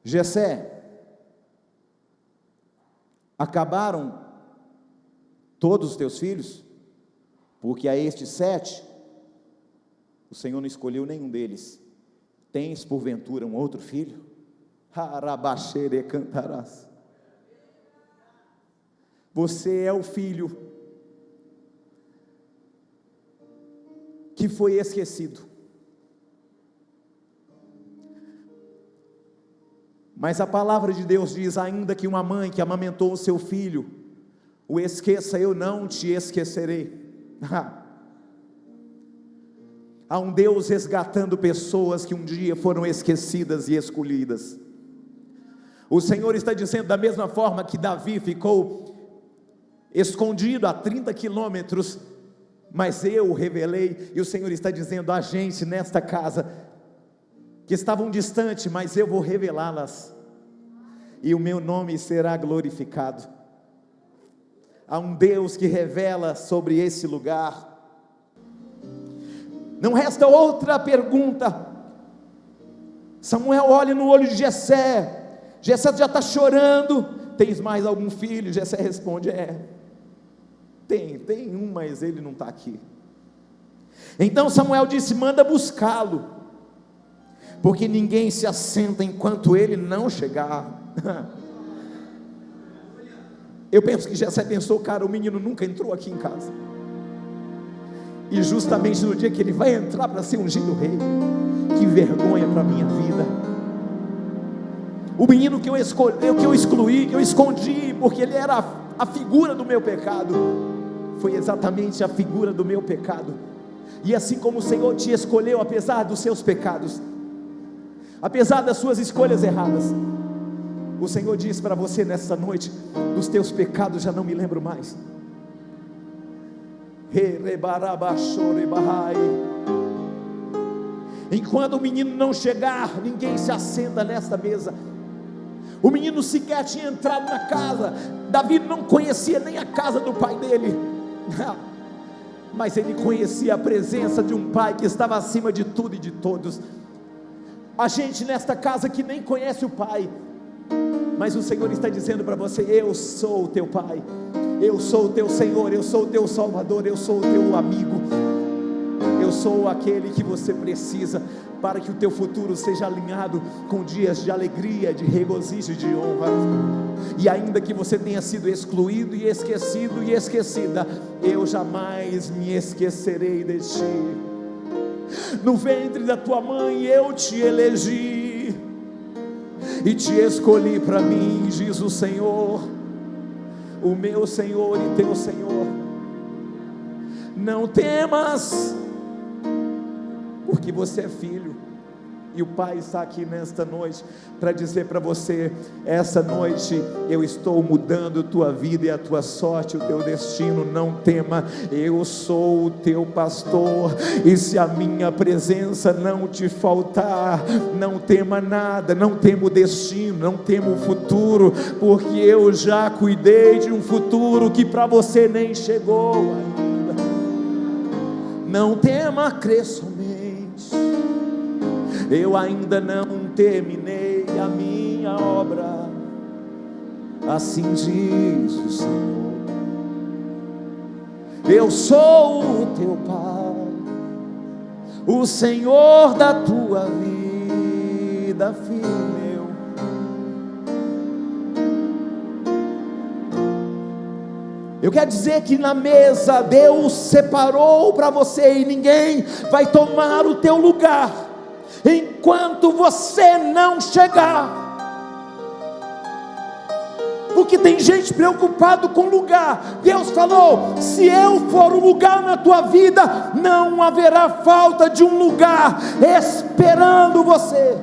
Jessé, acabaram todos os teus filhos? Porque a estes 7, o Senhor não escolheu nenhum deles. Tens porventura um outro filho? Harabaxere cantarás. Você é o filho que foi esquecido. Mas a palavra de Deus diz: ainda que uma mãe que amamentou o seu filho o esqueça, eu não te esquecerei. Há um Deus resgatando pessoas que um dia foram esquecidas e escolhidas. O Senhor está dizendo: da mesma forma que Davi ficou escondido a 30 quilômetros, mas eu o revelei. E o Senhor está dizendo a gente nesta casa, que estavam distantes, mas eu vou revelá-las, e o meu nome será glorificado. Há um Deus que revela sobre esse lugar. Não resta outra pergunta. Samuel olha no olho de Jessé. Jessé já está chorando. Tens mais algum filho? Jessé responde: tem um, mas ele não está aqui. Então Samuel disse: manda buscá-lo, porque ninguém se assenta enquanto ele não chegar. Eu penso que Jessé pensou: cara, o menino nunca entrou aqui em casa, e justamente no dia que ele vai entrar para ser ungido rei, que vergonha para a minha vida. O menino que eu excluí, que eu escondi, porque ele era a figura do meu pecado, foi exatamente a figura do meu pecado. E assim como o Senhor te escolheu, apesar dos seus pecados, apesar das suas escolhas erradas, o Senhor diz para você nessa noite: dos teus pecados já não me lembro mais. Enquanto o menino não chegar, ninguém se assenta nesta mesa. O menino sequer tinha entrado na casa. Davi não conhecia nem a casa do pai dele, mas ele conhecia a presença de um pai que estava acima de tudo e de todos. A gente nesta casa que nem conhece o pai, mas o Senhor está dizendo para você: eu sou o teu pai, eu sou o teu Senhor, eu sou o teu Salvador, eu sou o teu amigo, eu sou aquele que você precisa para que o teu futuro seja alinhado com dias de alegria, de regozijo, de honra. E ainda que você tenha sido excluído e esquecido e esquecida, eu jamais me esquecerei de ti. No ventre da tua mãe eu te elegi e te escolhi para mim, diz o Senhor, o meu Senhor e teu Senhor. Não temas, porque você é filho, e o Pai está aqui nesta noite para dizer para você: essa noite eu estou mudando tua vida e a tua sorte, o teu destino. Não tema, eu sou o teu pastor, e se a minha presença não te faltar, não tema nada, não tema o destino, não tema o futuro, porque eu já cuidei de um futuro que para você nem chegou ainda. Não tema, crê somente, eu ainda não terminei a minha obra, assim diz o Senhor. Eu sou o teu Pai, o Senhor da tua vida, filho meu. Eu quero dizer que na mesa Deus separou para você, e ninguém vai tomar o teu lugar enquanto você não chegar. Porque tem gente preocupado com lugar. Deus falou: se eu for o lugar na tua vida, não haverá falta de um lugar esperando você.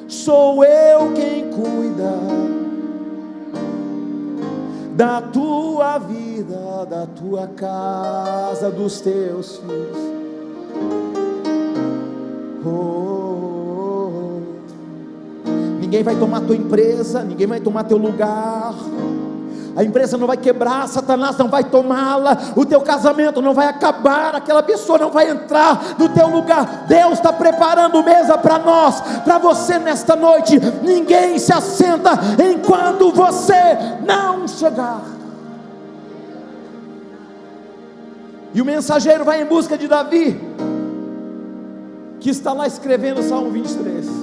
Sou eu quem cuida da tua vida, da tua casa, dos teus filhos. Ninguém vai tomar tua empresa, ninguém vai tomar teu lugar. A empresa não vai quebrar, Satanás não vai tomá-la, o teu casamento não vai acabar, aquela pessoa não vai entrar no teu lugar. Deus está preparando mesa para nós, para você nesta noite. Ninguém se assenta enquanto você não chegar. E o mensageiro vai em busca de Davi, que está lá escrevendo o Salmo 23.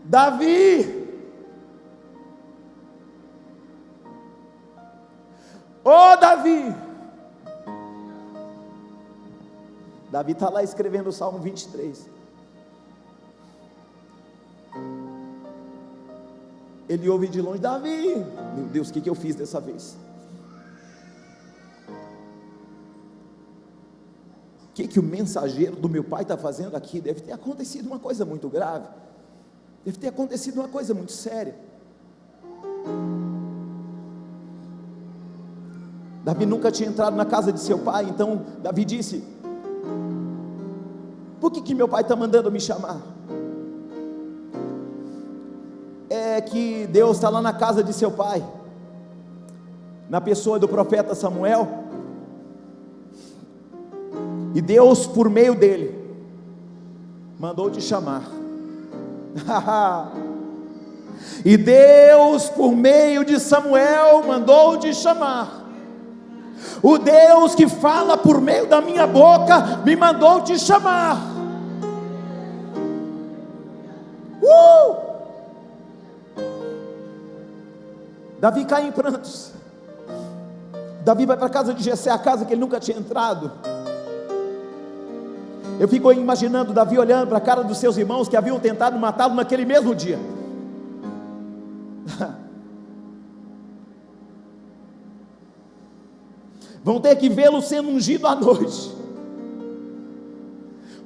Davi, Davi. Davi está lá escrevendo o Salmo 23. Ele ouve de longe: Davi. Meu Deus, o que eu fiz dessa vez? O que o mensageiro do meu pai está fazendo aqui? Deve ter acontecido uma coisa muito grave, deve ter acontecido uma coisa muito séria. Davi nunca tinha entrado na casa de seu pai, então Davi disse: por que meu pai está mandando me chamar? É que Deus está lá na casa de seu pai, na pessoa do profeta Samuel, e Deus, por meio dele, mandou te chamar. E Deus, por meio de Samuel, mandou te chamar. O Deus que fala por meio da minha boca me mandou te chamar. Davi cai em prantos. Davi vai para a casa de Jessé, a casa que ele nunca tinha entrado. Eu fico imaginando Davi olhando para a cara dos seus irmãos que haviam tentado matá-lo naquele mesmo dia. Vão ter que vê-lo sendo ungido à noite.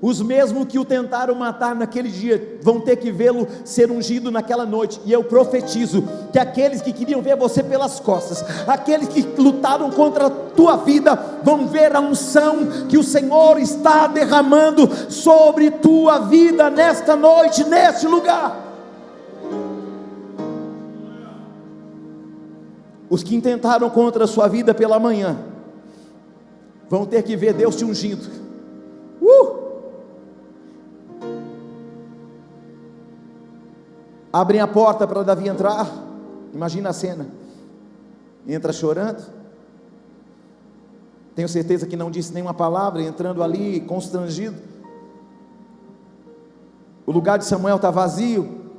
Os mesmos que o tentaram matar naquele dia vão ter que vê-lo ser ungido naquela noite. E eu profetizo que aqueles que queriam ver você pelas costas, aqueles que lutaram contra a tua vida, vão ver a unção que o Senhor está derramando sobre tua vida nesta noite, neste lugar. Os que intentaram contra a sua vida pela manhã vão ter que ver Deus te ungindo. Abrem a porta para Davi entrar. Imagina a cena. Entra chorando. Tenho certeza que não disse nenhuma palavra, entrando ali constrangido. O lugar de Samuel está vazio.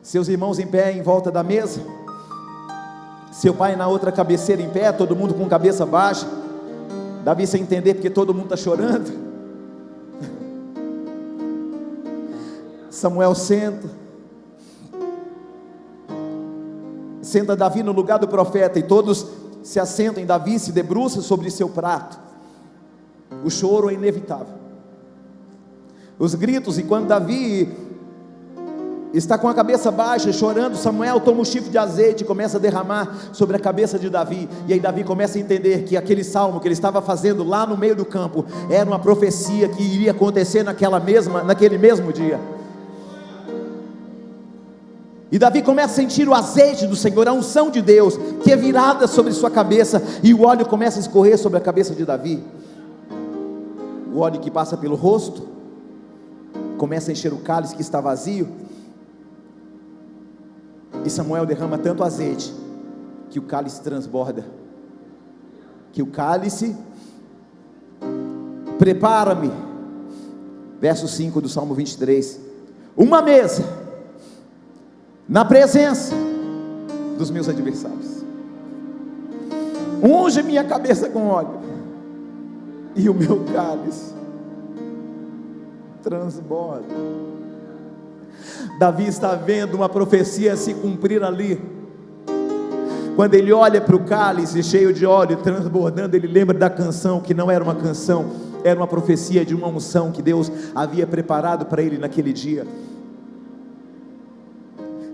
Seus irmãos em pé em volta da mesa. Seu pai na outra cabeceira em pé, todo mundo com cabeça baixa. Davi sem entender porque todo mundo está chorando. Samuel senta Davi no lugar do profeta, e todos se assentam, e Davi se debruça sobre seu prato. O choro é inevitável, os gritos, e quando Davi está com a cabeça baixa, chorando, Samuel toma um chifre de azeite e começa a derramar sobre a cabeça de Davi. E aí Davi começa a entender que aquele salmo que ele estava fazendo lá no meio do campo era uma profecia que iria acontecer naquele mesmo dia. E Davi começa a sentir o azeite do Senhor, a unção de Deus, que é virada sobre sua cabeça, e o óleo começa a escorrer sobre a cabeça de Davi. O óleo que passa pelo rosto, começa a encher o cálice que está vazio, e Samuel derrama tanto azeite, que o cálice transborda, que o cálice, prepara-me, verso 5 do Salmo 23, uma mesa, na presença dos meus adversários, unge minha cabeça com óleo, e o meu cálice transborda. Davi está vendo uma profecia se cumprir ali. Quando ele olha para o cálice cheio de óleo transbordando, ele lembra da canção, que não era uma canção, era uma profecia de uma unção que Deus havia preparado para ele naquele dia.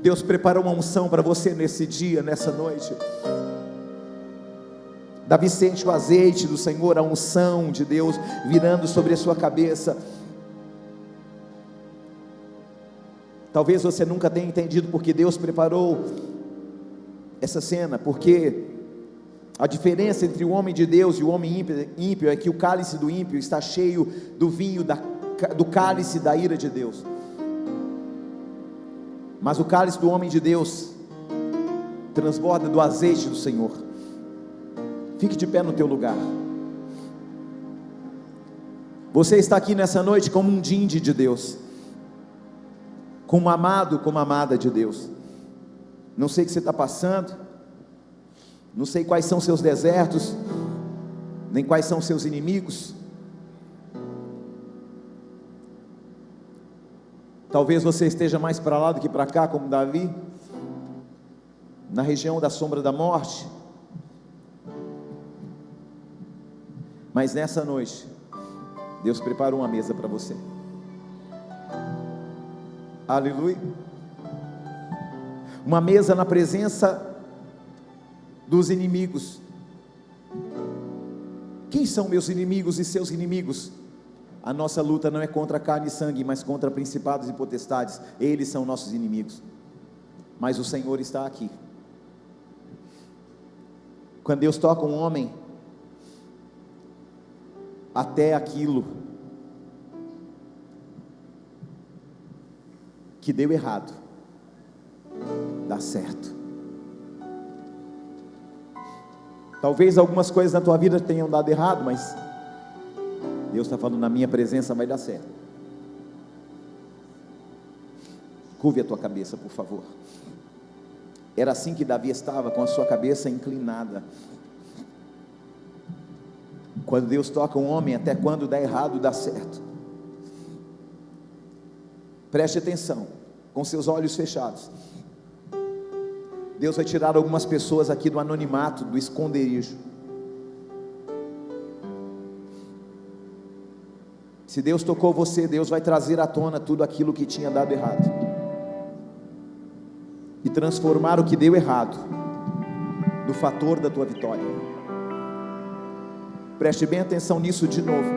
Deus preparou uma unção para você nesse dia, nessa noite. Davi sente o azeite do Senhor, a unção de Deus virando sobre a sua cabeça. Talvez você nunca tenha entendido porque Deus preparou essa cena, porque a diferença entre o homem de Deus e o homem ímpio é que o cálice do ímpio está cheio do vinho do cálice da ira de Deus. Mas o cálice do homem de Deus transborda do azeite do Senhor. Fique de pé no teu lugar. Você está aqui nessa noite como um dinde de Deus, como amado, como amada de Deus. Não sei o que você está passando, não sei quais são seus desertos, nem quais são seus inimigos. Talvez você esteja mais para lá do que para cá, como Davi, na região da sombra da morte. Mas nessa noite, Deus preparou uma mesa para você. Aleluia. Uma mesa na presença dos inimigos. Quem são meus inimigos e seus inimigos? A nossa luta não é contra carne e sangue, mas contra principados e potestades. Eles são nossos inimigos. Mas o Senhor está aqui. Quando Deus toca um homem, até aquilo que deu errado dá certo. Talvez algumas coisas na tua vida tenham dado errado, mas Deus está falando, na minha presença vai dar certo. Curve a tua cabeça, por favor. Era assim que Davi estava, com a sua cabeça inclinada. Quando Deus toca um homem, até quando dá errado, dá certo. Preste atenção, com seus olhos fechados. Deus vai tirar algumas pessoas aqui do anonimato, do esconderijo. Se Deus tocou você, Deus vai trazer à tona tudo aquilo que tinha dado errado e transformar o que deu errado no fator da tua vitória. Preste bem atenção nisso de novo.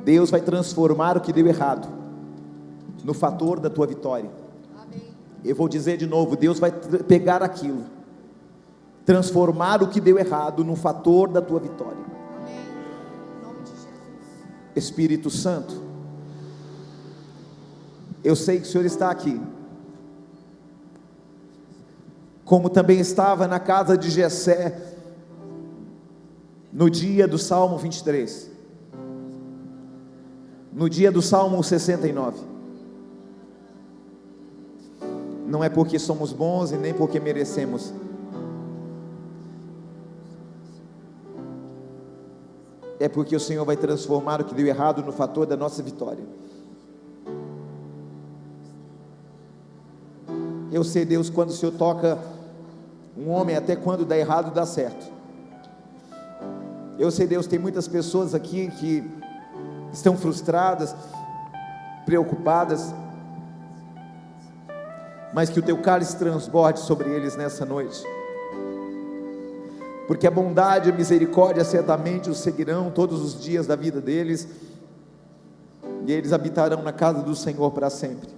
Deus vai transformar o que deu errado no fator da tua vitória. Eu vou dizer de novo, Deus vai pegar aquilo, transformar o que deu errado no fator da tua vitória. Em nome de Jesus. Espírito Santo, eu sei que o Senhor está aqui, como também estava na casa de Jessé, no dia do Salmo 23, no dia do Salmo 69, não é porque somos bons e nem porque merecemos, é porque o Senhor vai transformar o que deu errado no fator da nossa vitória. Eu sei, Deus, quando o Senhor toca um homem, até quando dá errado, dá certo. Eu sei, Deus, tem muitas pessoas aqui que estão frustradas, preocupadas, mas que o teu cálice transborde sobre eles nessa noite, porque a bondade e a misericórdia certamente os seguirão todos os dias da vida deles, e eles habitarão na casa do Senhor para sempre.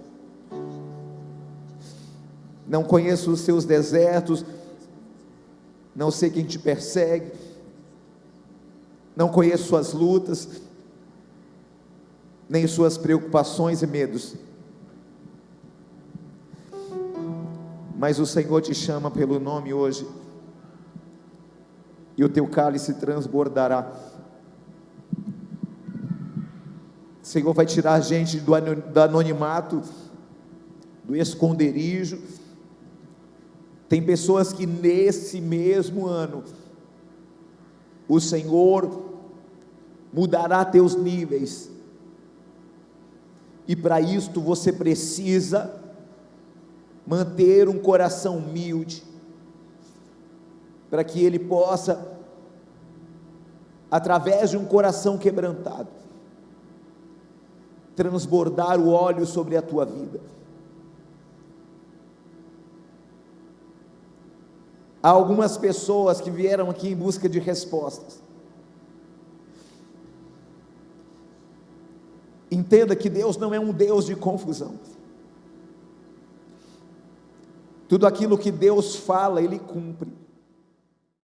Não conheço os seus desertos, não sei quem te persegue, não conheço suas lutas, nem suas preocupações e medos, mas o Senhor te chama pelo nome hoje, e o teu cálice transbordará. O Senhor vai tirar a gente do anonimato, do esconderijo. Tem pessoas que nesse mesmo ano o Senhor mudará teus níveis, e para isto você precisa manter um coração humilde, para que Ele possa, através de um coração quebrantado, transbordar o óleo sobre a tua vida. Há algumas pessoas que vieram aqui em busca de respostas. Entenda que Deus não é um Deus de confusão. Tudo aquilo que Deus fala, Ele cumpre.